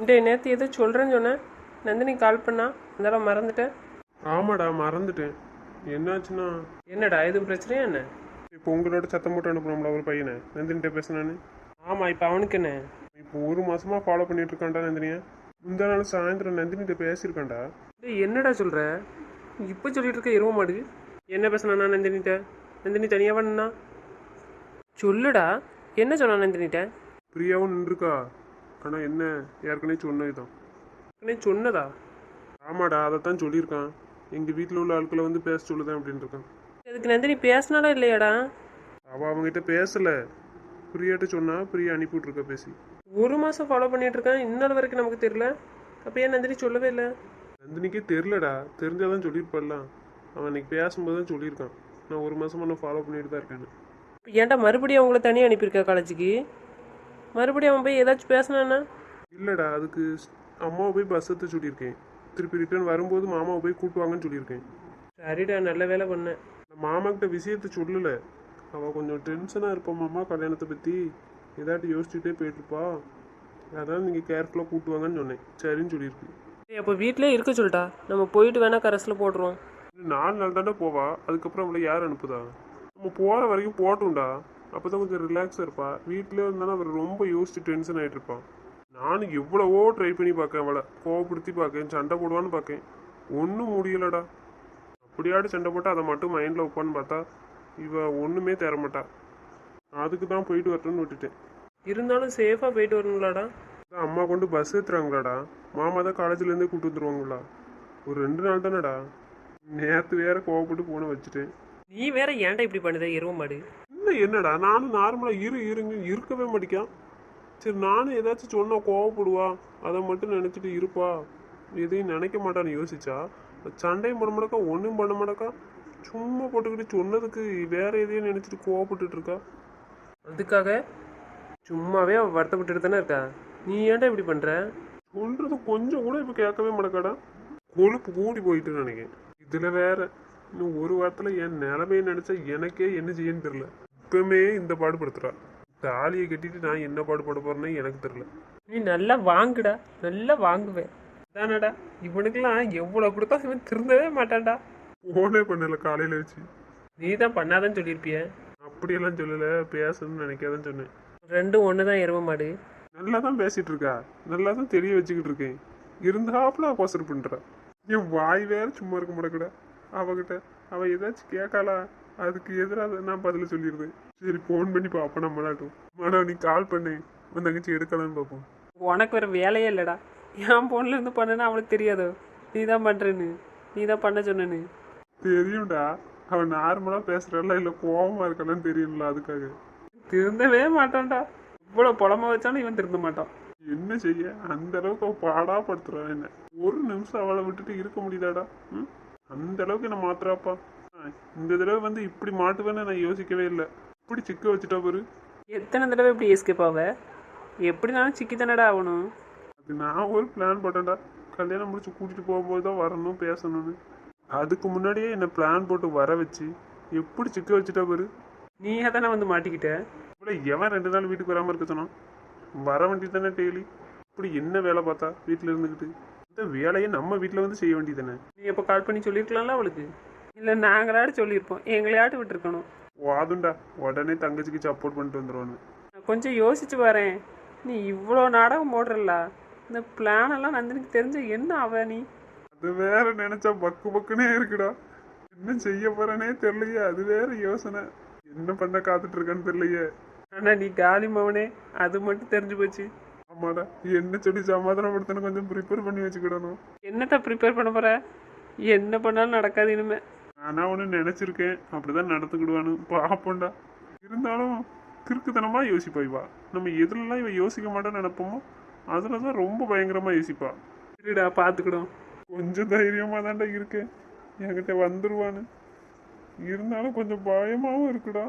டேய் நேற்று ஏதோ சொல்கிறேன்னு சொன்னேன். நந்தினி கால் பண்ணா, இருந்தாலும் மறந்துட்டேன். ஆமாடா மறந்துட்டேன். என்னாச்சுன்னா என்னடா எதுவும் பிரச்சனையா என்ன? இப்போ உங்களோட சத்தம் போட்டு அனுப்பணும்ல ஒரு பையனை நந்தினிட்ட பேசினான்னு. ஆமாம், இப்போ அவனுக்கு என்ன? இப்போ ஒரு மாசமா ஃபாலோ பண்ணிட்டு இருக்கான்டா நந்தினியை. முந்தா நாள் சாயந்தரம் நந்தினிட்ட பேசியிருக்கான்டா. டேய் என்னடா சொல்கிற? இப்போ சொல்லிட்டு இருக்க எருவ மாடு. என்ன பேசுனா நந்தினிட்ட? நந்தினி தனியாக பண்ணா சொல்லுடா. என்ன சொன்னா நந்தினிட்ட? பிரியாவும் நின்றுருக்கா. ஆனால் என்ன ஏற்கனவே சொன்னதுதான். சொன்னதா? ஆமாடா அதைத்தான் சொல்லியிருக்கான். எங்கள் வீட்டில் உள்ள ஆட்களை வந்து பேச சொல்லுதேன் அப்படின்னு இருக்கான். அதுக்கு நந்தினி பேசினாலும் இல்லையாடா? அவள் அவங்ககிட்ட பேசலை. பிரியாட்ட சொன்னா பிரியா அனுப்பிவிட்ருக்கா பேசி. ஒரு மாதம் ஃபாலோ பண்ணிட்டு இருக்கான், இன்னொரு வரைக்கும் நமக்கு தெரியல. அப்போ ஏன் நந்தினி சொல்லவே இல்லை? நந்தினிக்கே தெரிலடா, தெரிஞ்சாதான் சொல்லியிருப்பாடலாம். அவன் அன்னைக்கு பேசும்போது தான் சொல்லியிருக்கான், நான் ஒரு மாதமாக நான் ஃபாலோ பண்ணிட்டு தான் இருக்கேன்னு. ஏன்டா மறுபடியும் அவங்கள தனியாக அனுப்பியிருக்கா காலேஜுக்கு? மறுபடியும் அவன் போய் ஏதாச்சும் பேசினான்னா? இல்லைடா, அதுக்கு அம்மாவை போய் பஸ் எடுத்து சொல்லியிருக்கேன். திருப்பி ரிட்டர்ன் வரும்போது மாமாவை போய் கூட்டுவாங்கன்னு சொல்லியிருக்கேன். சரிடா, நல்ல வேலை பண்ணேன். நான் மாமாக்கிட்ட விஷயத்த சொல்லலை. அவள் கொஞ்சம் டென்ஷனாக இருப்பான் மாமா கல்யாணத்தை பற்றி. ஏதாட்டி யோசிச்சுட்டே போயிட்டுருப்பா. அதான் நீங்கள் கேர்ஃபுல்லாக கூட்டுவாங்கன்னு சொன்னேன். சரின்னு சொல்லியிருக்கு. அப்போ வீட்டிலே இருக்க சொல்லிட்டா, நம்ம போயிட்டு வேணா கரஸில் போட்டுருவோம். 4 நாள் தாண்டா போவா. அதுக்கப்புறம் அவளை யார் அனுப்புதா? நம்ம போகிற வரைக்கும் போட்டோம்டா. அப்போ தான் கொஞ்சம் ரிலாக்ஸாக இருப்பா. வீட்டிலே இருந்தாலும் அவர் ரொம்ப யோசிச்சு டென்ஷன் ஆகிட்டு இருப்பான். நானும் எவ்வளவோ ட்ரை பண்ணி பார்க்கேன், அவளை கோவப்படுத்தி பார்க்கேன், சண்டை போடுவான்னு பார்க்கேன். ஒன்றும் முடியலடா. அப்படியாடி சண்டை போட்டால் அதை மட்டும் மைண்டில் வைப்பான்னு பார்த்தா இவ ஒன்றுமே தரமாட்டா. அதுக்கு தான் போயிட்டு வரட்டும்னு விட்டுட்டேன். இருந்தாலும் சேஃபாக போயிட்டு வரணுங்களாடா? அம்மா கொண்டு பஸ் ஏற்றுறாங்களாடா. மாமா தான் காலேஜ்லேருந்தே கூப்பிட்டு வந்துருவாங்களா. ஒரு 2 நாள் தானேடா. நேற்று வேற கோவப்பட்டு போன வச்சுட்டேன். நீ வேற ஏன்டா இப்படி பண்ணுத எருவ மாடு? இன்னும் என்னடா, நானும் நார்மலாக இருங்க இருக்கவே மாட்டேக்கான். சரி நானும் ஏதாச்சும் சொன்னால் கோவப்படுவா, அதை மட்டும் நினச்சிட்டு இருப்பா, எதையும் நினைக்க மாட்டான்னு யோசிச்சா சண்டையும் பண்ண மாட்டக்கா, ஒன்றும் பண்ண மாட்டக்கா. சும்மா போட்டுக்கிட்டு சொன்னதுக்கு வேற எதையும் நினச்சிட்டு கோவப்பட்டுட்டு இருக்கா. அதுக்காக சும்மாவே அவள் வருத்தப்பட்டுட்டு தானே இருக்கா. நீ ஏன்டா இப்படி பண்ணுற? சொல்றது கொஞ்சம் கூட இப்போ கேட்கவே மாட்டக்காடா. கொழுப்பு கூடி போயிட்டு நினைக்கிறேன். இதில் வேற இன்னும் ஒரு வாரத்தில் என் நிலைமையை நினச்சா எனக்கே என்ன செய்யன்னு தெரில. இப்பவுமே இந்த பாடுபடுத்துறா. தாலியை கட்டிட்டு நான் என்ன பாடுபட போறேன்னு எனக்கு தெரில. நீ நல்லா வாங்குடா, நல்லா வாங்குவேன் தானடா. இவனுக்கெல்லாம் எவ்வளோ கொடுத்தா இவன் திருந்தவே மாட்டான்டா. ஃபோனே பண்ணல காலையில் வச்சு. நீ தான் பண்ணாதான்னு சொல்லியிருப்பிய. அப்படியெல்லாம் சொல்லலை, பேசணும்னு நினைக்காதான் சொன்னேன். ரெண்டும் ஒன்று தான் எருவ மாடு. நல்லா தான் பேசிட்டு இருக்கா, நல்லா தான் தெரிய வச்சுக்கிட்டு இருக்கேன். இருந்தாப்புல அவசரம் பண்ணுறா. என் வாய் வேற சும்மா இருக்க மாட்டேக்கடா. அவகிட்ட அவள் ஏதாச்சும் கேட்காளா, அதுக்கு எதிராக நான் பதில் சொல்லிடுவேன். சரி ஃபோன் பண்ணி பார்ப்போம் நம்மளாட்டும். மேடம் நீ கால் பண்ணு, உன் தங்கச்சி எடுக்கலான்னு பார்ப்போம். உனக்கு வேறு வேலையே இல்லைடா. என் ஃபோன்லேருந்து பண்ணுன்னா அவளுக்கு தெரியாதோ நீ தான் பண்ணுறேன்னு, நீ தான் பண்ண சொன்னேன்னு. தெரியும்டா, அவன் நார்மலாக பேசுகிறாளா இல்லை கோபமாக இருக்கலான்னு தெரியும்ல, அதுக்காக. திருந்தவே மாட்டான்டா. இவ்வளோ புலம்ப வச்சாலும் இவன் திருந்த மாட்டான். என்ன செய்ய, அந்த அளவுக்கு அவள் பாடாப்படுத்துறான் என்ன. ஒரு நிமிஷம் அவளை விட்டுட்டு இருக்க முடியுதாடா? அந்த அளவுக்கு என்ன மாத்துறாப்பா. இந்த தடவை வந்து இப்படி மாட்டுவேன்னு நான் யோசிக்கவே இல்லை. இப்படி சிக்க வச்சுட்டா பாரு. எத்தனை தடவை இப்படி எஸ்கேப் ஆவ? எப்படினாலும் சிக்கி தானடா ஆகணும். அது நான் ஒரு பிளான் போட்டேன்டா. கல்யாணம் முடிச்சு கூட்டிட்டு போகும்போது தான் வரணும் பேசணும்னு. அதுக்கு முன்னாடியே என்ன பிளான் போட்டு வர வச்சு எப்படி சிக்க வச்சுட்டா பாரு. நீயே தானே வந்து மாட்டிக்கிட்ட. இப்படி எவன் 2 நாள் வீட்டுக்கு வராமல் இருக்க சொன்னான்? வர வேண்டியது தானே டெய்லி. இப்படி என்ன வேலை பார்த்தா வீட்டில் இருந்துக்கிட்டு? இந்த வேலையை நம்ம வீட்டில் வந்து செய்ய வேண்டியது தானே. நீ எப்போ கால் பண்ணி சொல்லியிருக்கலாம்ல அவளுக்கு? இல்லை நாங்களாட்டு சொல்லியிருப்போம், எங்களையாட்டு விட்டுருக்கணும். வாதுண்டா, உடனே தங்கச்சிக்கு சப்போர்ட் பண்ணிட்டு வந்துடுவானு. நான் கொஞ்சம் யோசிச்சு வரேன். நீ இவ்வளோ நாடகம் போடுறல, இந்த பிளானெல்லாம் நந்தினிக்கு தெரிஞ்ச என்ன ஆவ நீ? அது வேற நினைச்சா பக்கு பக்குனே இருக்குடா. என்ன செய்ய போறேனே தெரியலையே, அது வேற யோசனை. என்ன பண்ண காத்துட்டு இருக்கான்னு தெரியலையே. ஆனால் நீ காலி மவனே, அது மட்டும் தெரிஞ்சு போச்சு. ஆமாடா, என்ன சொல்லி சமாதானப்படுத்தணும், கொஞ்சம் ப்ரிப்பேர் பண்ணி வச்சுக்கிடணும். என்னத்த ப்ரிப்பேர் பண்ண போற? என்ன பண்ணாலும் நடக்காது இனிமே. நானா ஒன்று நினைச்சிருக்கேன், அப்படிதான் நடந்துக்கிடுவானு பார்ப்போம்டா. இருந்தாலும் கிறுக்குத்தனமா யோசிப்பா இவா. நம்ம எதுலலாம் இவ யோசிக்க மாட்டோம்னு நினைப்போமோ அதில் தான் ரொம்ப பயங்கரமா யோசிப்பா. சரிடா, பார்த்துக்கிடும். கொஞ்சம் தைரியமாக தான்டா இருக்கேன், என்கிட்ட வந்துருவான்னு. இருந்தாலும் கொஞ்சம் பயமாகவும் இருக்குடா.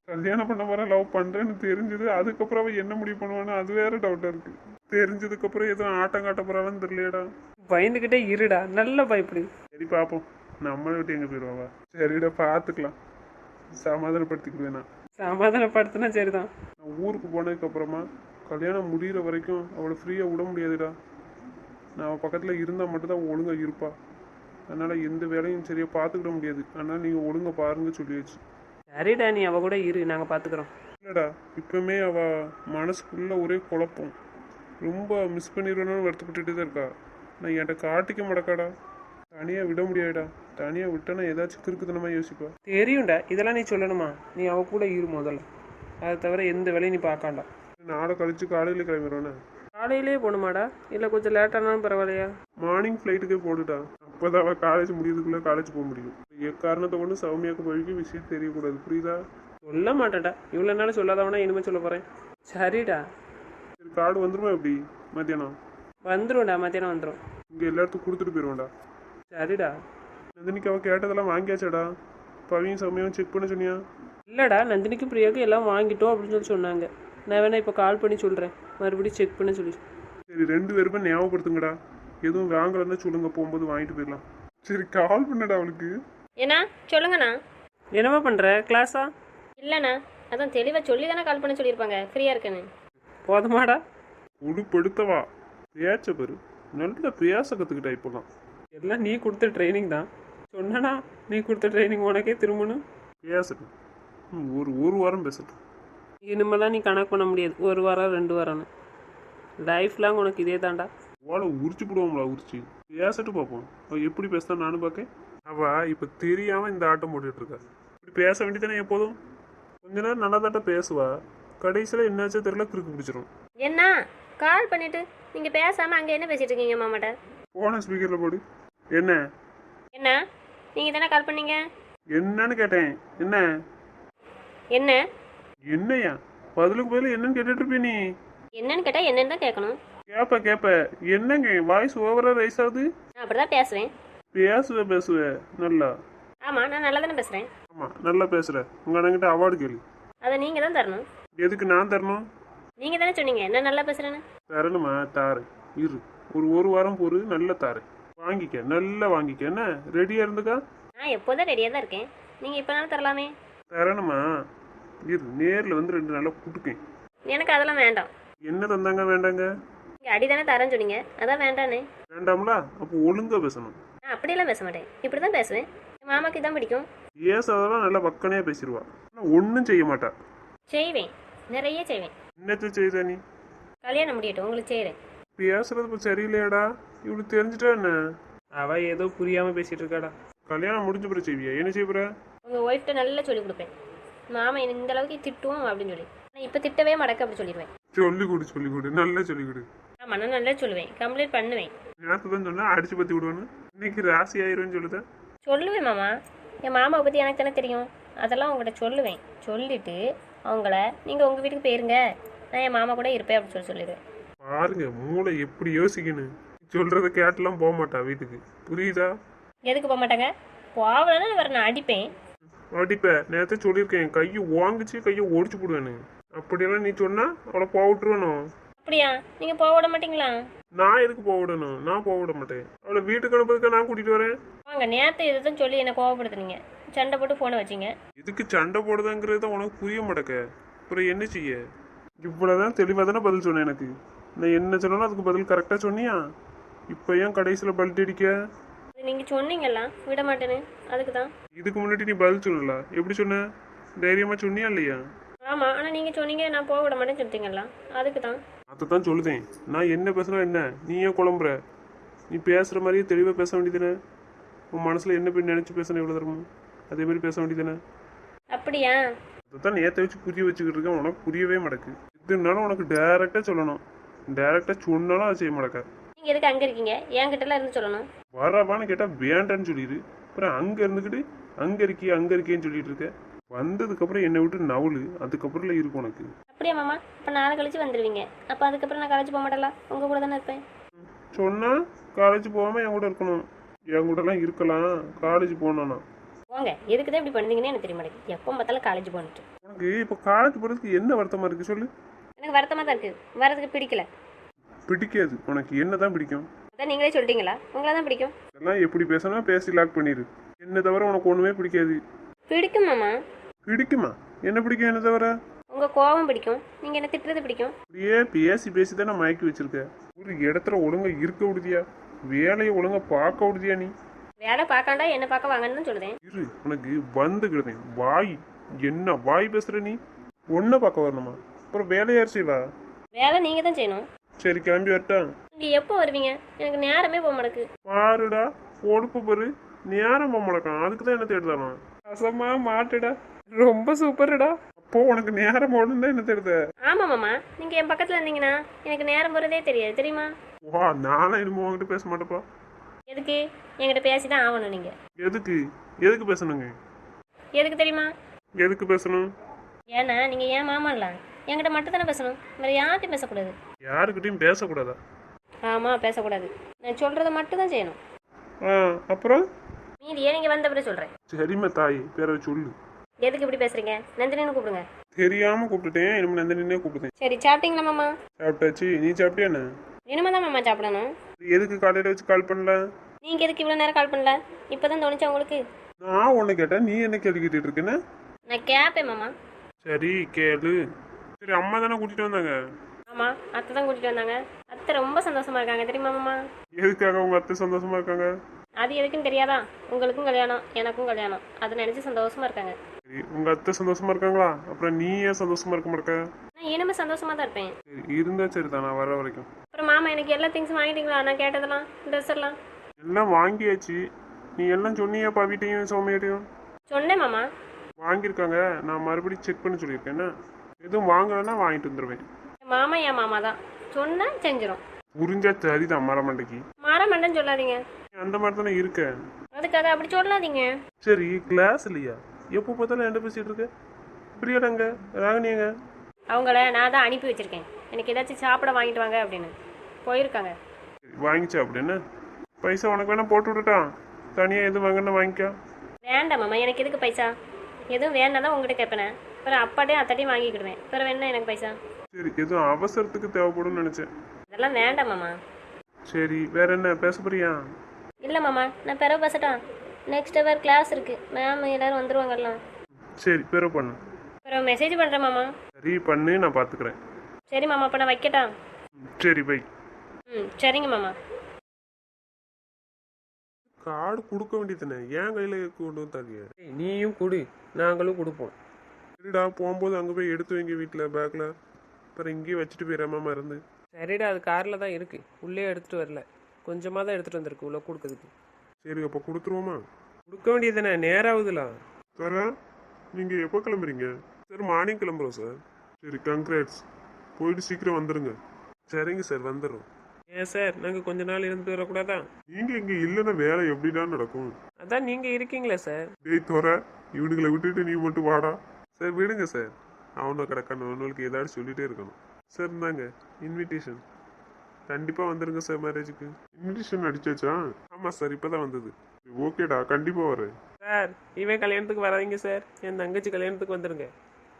கல்யாணம் பண்ண வர லவ் பண்ணுறேன்னு தெரிஞ்சது, அதுக்கப்புறம் அவள் என்ன முடிவு பண்ணுவான்னு அது வேற டவுட்டாக இருக்கு. தெரிஞ்சதுக்கப்புறம் எதுவும் ஆட்டம் காட்ட போகிறான்னு தெரியலையடா. பயந்துக்கிட்டே இருடா, நல்லா பயப்படு. சரி பார்ப்போம், நம்மளை விட்டு எங்கே போயிடுவாவா. சரிடா பார்த்துக்கலாம், சமாதானப்படுத்திக்குவேண்ணா. சமாதானப்படுத்தினா சரிதான். நான் ஊருக்கு போனதுக்கப்புறமா கல்யாணம் முடிகிற வரைக்கும் அவளை ஃப்ரீயாக விட முடியாதுடா. நான் அவள் பக்கத்தில் இருந்தால் மட்டும்தான் அவள் ஒழுங்காக இருப்பா. அதனால் எந்த வேலையும் சரியாக பார்த்துக்கிட முடியாது. அதனால் நீங்கள் ஒழுங்காக பாருங்க சொல்லியாச்சு. சரிடா, நீ அவள் கூட இரு, நாங்கள் பார்த்துக்குறோம். இல்லைடா, இப்போவுமே அவள் மனசுக்குள்ளே ஒரே குழப்பம். ரொம்ப மிஸ் பண்ணிடுவேன்னு வருத்தப்பட்டுட்டு தான் இருக்கா. நான் என்கிட்ட காட்டிக்க மாட்டேக்காடா. தனியாக விட முடியாதுடா. தனியாக விட்டா நான் ஏதாச்சும் கிறுக்குத்தனமாக யோசிப்பா. தெரியும்டா, இதெல்லாம் நீ சொல்லணுமா? நீ அவள் கூட இரு முதல்ல. அதை தவிர எந்த வேலையும் நீ பார்க்காண்டா. நாளை கழிச்சு காலையில் கிளம்பிடுவேண்ணே. காலையிலே போகணுமாடா, இல்லை கொஞ்சம் லேட்டானாலும் பரவாயில்லையா? மார்னிங் ஃப்ளைட்டுக்கே போட்டுட்டா. அப்போ தான் அவள் காலேஜ் முடியறதுக்குள்ளே காலேஜ் போக முடியும். எக்காரணத்தை கொண்டு சௌமியாவுக்கு போய்க்கு விஷயம் தெரியக்கூடாது, புரியுதா? சொல்ல மாட்டேன்டா, இவ்வளோ நாள் சொல்லாதவனா இனிமேல் சொல்ல போகிறேன். சரிடா. சரி, கார்டு வந்துருமா எப்படி மத்தியானம்? வந்துடும்டா, மத்தியானம் வந்துடும். இங்கே எல்லாத்துக்கும் கொடுத்துட்டு போயிடுவேன்டா. சரிடா. நந்தினிக்கு அவள் கேட்டதெல்லாம் வாங்கியாச்சாடா? பவியும் சௌமியாவும் செக் பண்ண சொன்னியா? இல்லைடா, நந்தினிக்கு பிரியாவுக்கு எல்லாம் வாங்கிட்டோம் அப்படின்னு சொல்லி சொன்னாங்க. நான் வேணா இப்போ கால் பண்ணி சொல்கிறேன், மறுபடியும் செக் பண்ண சொல்லி. சரி, 2 பேருமே ஞாபகப்படுத்துங்கடா. எதுவும் வாங்கலன்னா சொல்லுங்க, போகும்போது வாங்கிட்டு போயிடலாம். சரி, கால் பண்ணடா அவளுக்கு. ஏண்ணா சொல்லுங்கண்ணா. என்னம்மா பண்ணுற, கிளாஸா? இல்லைண்ணா, அதான் தெளிவாக சொல்லி தானே கால் பண்ண சொல்லியிருப்பாங்க ஃப்ரீயாக இருக்கேன்னு. போதுமாடா? உடுப்படுத்தவா பேச்ச பெரு. நல்லா பேச கற்றுக்கிட்டா இப்போலாம். எல்லாம் நீ கொடுத்த ட்ரைனிங் தான். சொன்னனா நீ கொடுத்த ட்ரைனிங் உனக்கே திரும்பணும். பேசட்டும். ஒரு வாரம் பேசட்டும். இனிமேலாம் நீ கணக்கு பண்ண முடியாது, 1 வாரம் 2 வாரம்னு. லைஃப் லாங் உனக்கு இதே தாண்டா. அவளை உரிச்சு போடுவோம்ல, உரிச்சு பேசட்டு பார்ப்போம். அவள் எப்படி பேசுதான் நானும் பார்க்கேன். அவள் இப்போ தெரியாமல் இந்த ஆட்டம் போட்டுட்டு இருக்கா. இப்படி பேச வேண்டியதானே எப்போதும். கொஞ்ச நேரம் நல்லா தாட்ட பேசுவா. கடைசியில் என்னாச்சும் தெரியல, கிறுக்கு பிடிச்சிரும். என்ன கால் பண்ணிட்டு நீங்கள் பேசாமல் அங்கே என்ன பேசிட்டு இருக்கீங்க மாமாட்ட? போன ஸ்பீக்கரில் போடு. என்ன என்ன நீங்கள் தானே கால் பண்ணீங்க? என்னன்னு கேட்டேன். என்ன என்ன என்னையா பதிலுக்கு பதில் என்னன்னு கேட்டுட்டு இருப்பீ நீ? என்னன்னு கேட்டால் என்னன்னு தான் கேட்கணும். கேப்ப என்னங்க வாய்ஸ் ஓவரா ரைஸ் ஆகுது? நான் அப்படி தான் பேசுவேன். பேசுவ நல்லா. ஆமாம், நான் நல்லா தானே பேசுகிறேன். ஆமாம், நல்லா பேசுகிற. உங்கள் அண்ணங்கிட்ட அவார்டு கேளு. அதை நீங்கள் தான் தரணும். எதுக்கு நான் தரணும்? நீங்கள் தானே சொன்னீங்க என்ன நல்லா பேசுகிறேன்னு. தரணுமா? தாரேன், இரு. ஒரு வாரம் பொறு, நல்லா தாரேன். வாங்கிக்க, நல்லா வாங்கிக்க. என்ன ரெடியாக இருந்துக்கா? நான் எப்போதான் ரெடியாக தான் இருக்கேன். நீங்கள் இப்போனாலும் தரலாமே. தரணுமா? இரு, நேரில் வந்து 2 நாளாக கொடுக்கேன். எனக்கு அதெல்லாம் வேண்டாம். என்ன தந்தாங்க வேண்டாங்க? நீங்கள் அடி தானே தரேன்னு சொன்னீங்க, அதான் வேண்டானே. வேண்டாம்ல? அப்போ ஒழுங்காக பேசணும். நான் அப்படியெல்லாம் பேச மாட்டேன், இப்படி தான் பேசுவேன். என் மாமாக்கு இதான் பிடிக்கும். அதெல்லாம் நல்லா வக்கனையாக பேசிடுவா. ஆனால் ஒன்றும் செய்ய மாட்டா. செய்வேன், நிறைய செய்வேன். என்னத்தை செய்தா நீ? கல்யாணம் முடியட்டும் உங்களுக்கு செய்கிறேன். பேசுறது இப்போ சரியில்லையாடா? இவளுக்கு தெரிஞ்சுட்டா என்ன? அவ ஏதோ புரியாமல் பேசிகிட்டு இருக்காடா. கல்யாணம் முடிஞ்ச பிறகு செய்வியா? என்ன செய்ய? உங்கள் ஒய்ஃப்ட்ட நல்லா சொல்லிக் கொடுப்பேன். மாமா என்ன இந்த அளவுக்கு திட்டுவோம் அப்படின்னு சொல்லி. நான் இப்போ திட்டவே மடக்க அப்படி சொல்லிடுவேன். சொல்லி கொடு, நல்லா சொல்லி கொடு. ஆமாம், நான் நல்லா சொல்லுவேன், கம்ப்ளீட் பண்ணுவேன். நேற்று தான் சொன்னா அடிச்சு பற்றி விடுவேன்னு. இன்னைக்கு ராசி ஆயிரும்னு சொல்லுதேன். சொல்லுவேன் மாமா. என் மாமாவை பற்றி எனக்கு தானே தெரியும். அதெல்லாம் உங்கள்கிட்ட சொல்லுவேன். சொல்லிவிட்டு அவங்கள நீங்கள் உங்கள் வீட்டுக்கு போயிருங்க, நான் என் மாமா கூட இருப்பேன் அப்படின்னு சொல்லிடுவேன். பாருங்க மூளை எப்படி யோசிக்கணும். சொல்றத கேட்டெல்லாம் போக மாட்டா வீட்டுக்கு, புரியுதா? எதுக்கு போக மாட்டாங்க? போகலன்னா வேறு நான் அடிப்பேன். அடிப்பேன். நேரத்தை சொல்லியிருக்கேன், கையை வாங்கிச்சு கையை ஒடிச்சு போடுவேன்னு. அப்படியெல்லாம் நீ சொன்னா அவளை போக விட்டுருவணும். அப்படியா? நீங்கள் போக விட மாட்டீங்களா? நான் எதுக்கு போக விடணும்? நான் போக விட மாட்டேன். அவளை வீட்டுக்கு அனுப்புறதுக்கு நான் கூட்டிட்டு வரேன். வாங்க, நேற்று இதை தான் சொல்லி என்னை கோவப்படுத்துனீங்க. சண்டை போட்டு ஃபோனை வச்சிங்க. இதுக்கு சண்டை போடுதாங்கிறது தான் உனக்கு புரிய மாட்டேக்க. அப்புறம் என்ன செய்ய? இவ்வளோதான் தெளிவாக தானே பதில் சொன்னேன். எனக்கு நான் என்ன சொன்னாலும் அதுக்கு பதில் கரெக்டாக சொன்னியா? இப்போ ஏன் கடைசியில் பல்ட் அடிக்க? நீங்கள் சொன்னீங்களா விட மாட்டேன்னு, அதுக்கு தான். இதுக்கு முன்னாடி நீ பதில் சொல்லல, எப்படி சொன்ன? தைரியமாக சொன்னியா இல்லையா? ஆமாம், ஆனால் நீங்கள் சொன்னீங்க நான் போக விட மாட்டேன்னு சொல்லிட்டீங்களா, அதுக்கு தான். அதை தான் சொல்லுதேன். நான் என்ன பேசுனா என்ன, நீ ஏன் குழம்புற? நீ பேசுகிற மாதிரியே தெளிவாக பேச வேண்டியதானே? உன் மனசில் என்ன போய் நினச்சி பேசணும் எவ்வளோ தரமோ அதே மாதிரி பேச வேண்டியதானே? அப்படியா? அதை தான் நேற்றை வச்சு புரிய வச்சுக்கிட்டு இருக்கேன். உனக்கு புரியவே மாட்டேக்கு. இதுனாலும் உனக்கு டேரெக்டாக சொல்லணும். டேரெக்டாக சொன்னாலும் அதை செய்ய மாட்டேக்க. நீங்கள் எதுக்கு அங்கே இருக்கீங்க? என்கிட்டலாம் இருந்து சொல்லணும். வரவான்னு கேட்டால் வேண்டான்னு சொல்லிடு. அப்புறம் அங்கே இருந்துக்கிட்டு அங்கே இருக்கேன்னு சொல்லிட்டு இருக்க. வந்ததுக்கப்புறம் என்னை விட்டு நவுளு, அதுக்கப்புறம் இருக்கும் உனக்கு. அப்படியா மாமா? இப்போ நாளை கழிச்சு வந்துடுவீங்க. அப்போ அதுக்கப்புறம் நான் காலேஜ் போக மாட்டேல, உங்கள் கூட தானே இருப்பேன். சொன்னால் காலேஜ் போகாமல் என் கூட இருக்கணும். என் கூடலாம் இருக்கலாம், காலேஜ் போனோன்னா. போங்க, எதுக்கு தான் இப்படி பண்ணுறீங்கன்னு எனக்கு தெரிய மாட்டேங்குது. எப்போ பார்த்தாலும் காலேஜ் போனிட்டு. உனக்கு இப்போ காலேஜ் போகிறதுக்கு என்ன வருத்தமாக இருக்குது சொல்லு? எனக்கு வருத்தமாக தான் இருக்குது. வரதுக்கு பிடிக்கல. பிடிக்காது. உனக்கு என்ன தான் பிடிக்கும்? அதான் நீங்களே சொல்லிட்டீங்களா, உங்களை தான் பிடிக்கும். இதெல்லாம் எப்படி பேசணும் பேசி லாக் பண்ணிடு. என்ன தவிர உனக்கு ஒன்றுமே பிடிக்காது. பிடிக்கும் மாமா. பிடிக்குமா? என்ன பிடிக்கும் என்ன தவிர? உங்கள் கோபம் பிடிக்கும், நீங்கள் என்ன திட்டுறது பிடிக்கும். இப்படியே பேசி பேசி தான் நான் மயக்கி வச்சிருக்கேன். ஒரு இடத்துல ஒழுங்கா இருக்க விடுதியா, வேலையை ஒழுங்கா பார்க்க விடுதியா நீ? வேலை பார்க்காண்டா என்ன பார்க்க வாங்கன்னு தான் சொல்லுதேன். இரு, உனக்கு வந்துக்கிடுதேன் வாய். என்ன வாய் பேசுற நீ? ஒன்றை பார்க்க வரணுமா? அப்புறம் வேலையார் செய்வா? வேலை நீங்கள் தான் செய்யணும். சரி, கிளம்பி வரட்டா? நீங்கள் எப்போ வருவீங்க? எனக்கு நேரமே போக மாட்டேக்கு. பாருடா, பொறுப்பு பாரு. நேரம் போக முடக்கம், அதுக்கு தான் என்ன தேடுதானா? அசமா மாட்டுடா, ரொம்ப சூப்பர்டா. அப்போ உனக்கு நேரம் போகணும் தான் என்ன தேடுத? ஆமாம் மாமா, நீங்கள் என் பக்கத்தில் இருந்தீங்கன்னா எனக்கு நேரம் போகிறதே தெரியாது தெரியுமா? வா, நானும் இனிமே உங்ககிட்ட பேச மாட்டேப்பா. எதுக்கு? என்கிட்ட பேசி தான் ஆகணும் நீங்கள். எதுக்கு? எதுக்கு பேசணுங்க? எதுக்கு தெரியுமா? எதுக்கு பேசணும்? ஏன்னா நீங்கள் ஏன் மாமான்ல என்கிட்ட மட்டும் தானே பேசணும், வேறு யார்கிட்டையும் பேசக்கூடாது. யாருக்கிட்டையும் பேசக்கூடாதா? ஆமாம், பேசக்கூடாது. நான் சொல்கிறத மட்டும் தான் செய்யணும். அப்புறம் மீதியே நீங்கள் வந்த பிறகு சொல்கிறேன். சரிம்மா தாய், பேரை சொல்லு. எதுக்கு இப்படி பேசுகிறீங்க? நந்தினின்னு கூப்பிடுங்க. தெரியாம கூப்பிட்டுட்டேன், இனிமே நந்தினினே கூப்பிட்டுட்டேன். சரி, சாப்பிட்டீங்களா மாமா? சாப்பிட்டாச்சு. நீ சாப்பிட்டியா என்ன? இனிமே தான் மாமா சாப்பிடணும். எதுக்கு காலையில வச்சு கால் பண்ணல? நீங்கள் எதுக்கு இவ்வளோ நேரம் கால் பண்ணல? இப்போ தான் தோணுச்சா உங்களுக்கு? நான் உன்னை கேட்டேன், நீ என்ன கேள்வி கேட்டுட்டு இருக்கேன்னு? நான் கேட்பேன் மாமா. சரி கேளு. சரி, அம்மா தானே கூட்டிட்டு வந்தாங்க. ஆமாம், அத்தை தான் கூட்டிகிட்டு வந்தாங்க. அத்தை ரொம்ப சந்தோஷமா இருக்காங்க தெரியுமா மாமா? எதுக்காக உங்க அத்தை சந்தோஷமா இருக்காங்க? அது எதுக்குன்னு தெரியாதா? உங்களுக்கும் கல்யாணம், எனக்கும் கல்யாணம், அதை நினச்சி சந்தோஷமா இருக்காங்க. சரி, உங்க அத்தை சந்தோஷமா இருக்காங்களா? அப்புறம் நீ ஏன் சந்தோஷமா இருக்க மாட்டேக்க? நான் இனிமே சந்தோஷமா தான் இருப்பேன். சரி, இருந்தா சரி தான், நான் வர வரைக்கும். அப்புறம் மாமா எனக்கு எல்லா திங்ஸும் வாங்கிட்டீங்களா? நான் கேட்டதெல்லாம், ட்ரெஸ் எல்லாம் எல்லாம் வாங்கியாச்சு. நீ எல்லாம் சொன்னியாப்பா, வீட்டையும் சோமையிட்டையும் சொன்னேன் மாமா. வாங்கியிருக்காங்க. நான் மறுபடியும் செக் பண்ண சொல்லியிருக்கேன். என்ன எதுவும் வாங்கலைன்னா வாங்கிட்டு வந்துடுவேன். மாமா என் மாமா தான், சொன்னா செஞ்சிடும். புரிஞ்சா சரிதான் மரமண்டைக்கு. மாற மாட்டேன்னு சொல்லாதீங்க. அந்த மாதிரி தானே இருக்க. அதுக்காக அப்படி சொல்லாதீங்க. சரி, கிளாஸ் இல்லையா? எப்போ பார்த்தாலும் என்ன பேசிட்டு இருக்க? பிரியாடாங்க, ராகினியங்க? அவங்கள நான் தான் அனுப்பி வச்சிருக்கேன், எனக்கு ஏதாச்சும் சாப்பிட வாங்கிட்டு வாங்க அப்படின்னு போயிருக்காங்க. வாங்கிச்சா அப்படின்னு? பைசா உனக்கு வேணா போட்டு விட்டுட்டான். தனியாக எதுவும் வாங்கினா வாங்கிக்கா. வேண்டாம் மாமா, எனக்கு எதுக்கு பைசா? எதுவும் வேணா தான் உங்ககிட்ட கேட்பேன். அப்புறம் அப்பாட்டையும் அத்தாட்டையும் வாங்கிக்கிடுவேன். அப்புறம் வேணா எனக்கு பைசா. சரி, எதுவும் அவசரத்துக்கு தேவைப்படும்னு நினச்சேன். அதெல்லாம் வேண்டாம் மாமா. சரி, வேற என்ன பேச போறியா? இல்லை மாமா, நான் பிறகு பேசட்டான். நெக்ஸ்ட் ஹவர் கிளாஸ் இருக்குது, மேம் எல்லோரும் வந்துருவாங்கல்லாம். சரி, பிறகு பண்ணு. அப்புறம் மெசேஜ் பண்ணுறேன் மாமா. சரி பண்ணு, நான் பார்த்துக்கிறேன். சரி மாமா, அப்போ நான் வைக்கட்டா? சரி பை. சரிங்க மாமா. கார்டு கொடுக்க வேண்டியதுனே, ஏன் கையில் கொண்டு வந்தாங்க? நீயும் கொடு, நாங்களும் கொடுப்போம். சரிடா, போகும்போது அங்கே போய் எடுத்து வைங்க வீட்டில் பேக்கில். அப்புறம் இங்கேயே வச்சுட்டு போயிடாம மறந்து. சரிடா, அது காரில் தான் இருக்குது, உள்ளே எடுத்துகிட்டு வரல. கொஞ்சமாக தான் எடுத்துகிட்டு வந்திருக்கு உள்ள கொடுக்குறதுக்கு. சரி, அப்போ கொடுத்துருவோமா? கொடுக்க வேண்டியதுதானே, நேரம் ஆகுதுலாம். சார், நீங்கள் எப்போ கிளம்புறீங்க? சார், மார்னிங் கிளம்புறோம் சார். சரி, கங்க்ராட்ஸ். போயிட்டு சீக்கிரம் வந்துடுங்க. சரிங்க சார், வந்துடுறோம். ஏன் சார், நாங்கள் கொஞ்ச நாள் இருந்து வரக்கூடாதா? நீங்கள் இங்கே இல்லைன்னா வேலை எப்படிடா நடக்கும்? அதான் நீங்கள் இருக்கீங்களே சார். டேய் தோற, இவனுங்களை விட்டுட்டு நீ மட்டும் வாடா. சார் விடுங்க சார், அவனை கிடக்கணும், அவனுக்கு ஏதாவது சொல்லிட்டே இருக்கணும். சார் இந்தாங்க இன்விடேஷன். கண்டிப்பாக வந்துடுங்க சார் மேரேஜுக்கு. இன்விடேஷன் அடிச்சாச்சா? ஆமாம் சார், இப்போ தான் வந்தது. ஓகேடா, கண்டிப்பாக வரேன். சார், இவன் கல்யாணத்துக்கு வராதீங்க சார், என் தங்கச்சி கல்யாணத்துக்கு வந்துடுங்க,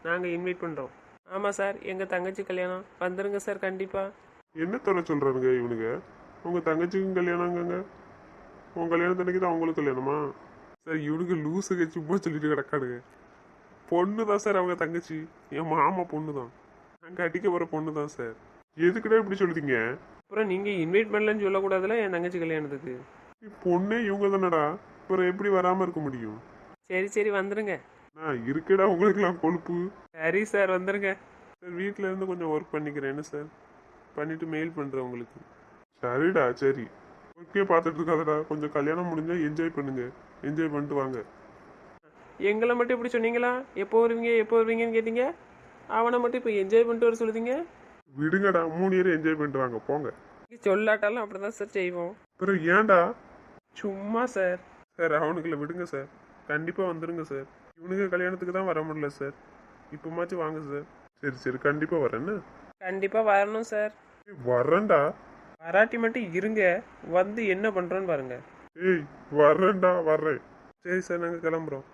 நாங்கள் இன்வைட் பண்ணுறோம். ஆமாம் சார், எங்கள் தங்கச்சி கல்யாணம், வந்துடுங்க சார் கண்டிப்பாக. என்ன தோற சொல்கிறானுங்க இவனுங்க? உங்கள் தங்கச்சிக்கும் கல்யாணங்க? உங்கள் கல்யாணத்தன்னைக்கு தான் அவங்களுக்கு கல்யாணமா? சார், இவனுக்கு லூஸுக்கு சும்மா சொல்லிட்டு கிடக்கானுங்க. பொண்ணு தான் சார் அவங்க தங்கச்சி, என் மாமா பொண்ணு தான். நாங்கள் அடிக்க போகிற பொண்ணு தான் சார். எதுக்குடா இப்படி சொல்லுதீங்க? அப்புறம் நீங்கள் இன்வைட் பண்ணலன்னு சொல்லக்கூடாதுல என் தங்கச்சி கல்யாணத்துக்கு. பொண்ணே இவங்க தானடா, அப்புறம் எப்படி வராமல் இருக்க முடியும்? சரி சரி, வந்துடுங்க. நான் இருக்கடா உங்களுக்குலாம் கொழுப்பு. சரி சார், வந்துடுங்க. சார், வீட்டில் இருந்து கொஞ்சம் ஒர்க் பண்ணிக்கிறேன். என்ன சார், பண்ணிவிட்டு மெயில் பண்ணுறேன் உங்களுக்கு. சரிடா, சரி. ஒர்க்கே பார்த்துட்டு இருக்காதடா, கொஞ்சம் கல்யாணம் முடிஞ்சால் என்ஜாய் பண்ணுங்க. என்ஜாய் பண்ணிட்டு வாங்க. எங்களை மட்டும் இப்படி சொன்னீங்களா? எப்போ வருவீங்க எப்போ வருவீங்கன்னு கேட்டீங்க, அவனை மட்டும் இப்போ என்ஜாய் பண்ணிட்டு வர சொல்லுதீங்க. விடுங்கடா, 3 இயர் என்ஜாய் பண்ணிட்டு வாங்க, போங்க. சொல்லாட்டாலும் அப்படி தான் சார் செய்வோம். அப்புறம் ஏன்டா? சும்மா சார். சார், அவனுக்குள்ள விடுங்க சார், கண்டிப்பாக வந்துடுங்க சார். இவனுக்கு கல்யாணத்துக்கு தான் வர முடியல சார், இப்போமாச்சும் வாங்க சார். சரி சரி, கண்டிப்பாக வரேன்னு. கண்டிப்பாக வரணும் சார். வரேன்டா. வராட்டி மட்டும் இருங்க, வந்து என்ன பண்ணுறோன்னு பாருங்க. ஏய், வரேன்டா, வர்றேன். சரி சார், நாங்கள் கிளம்புறோம்.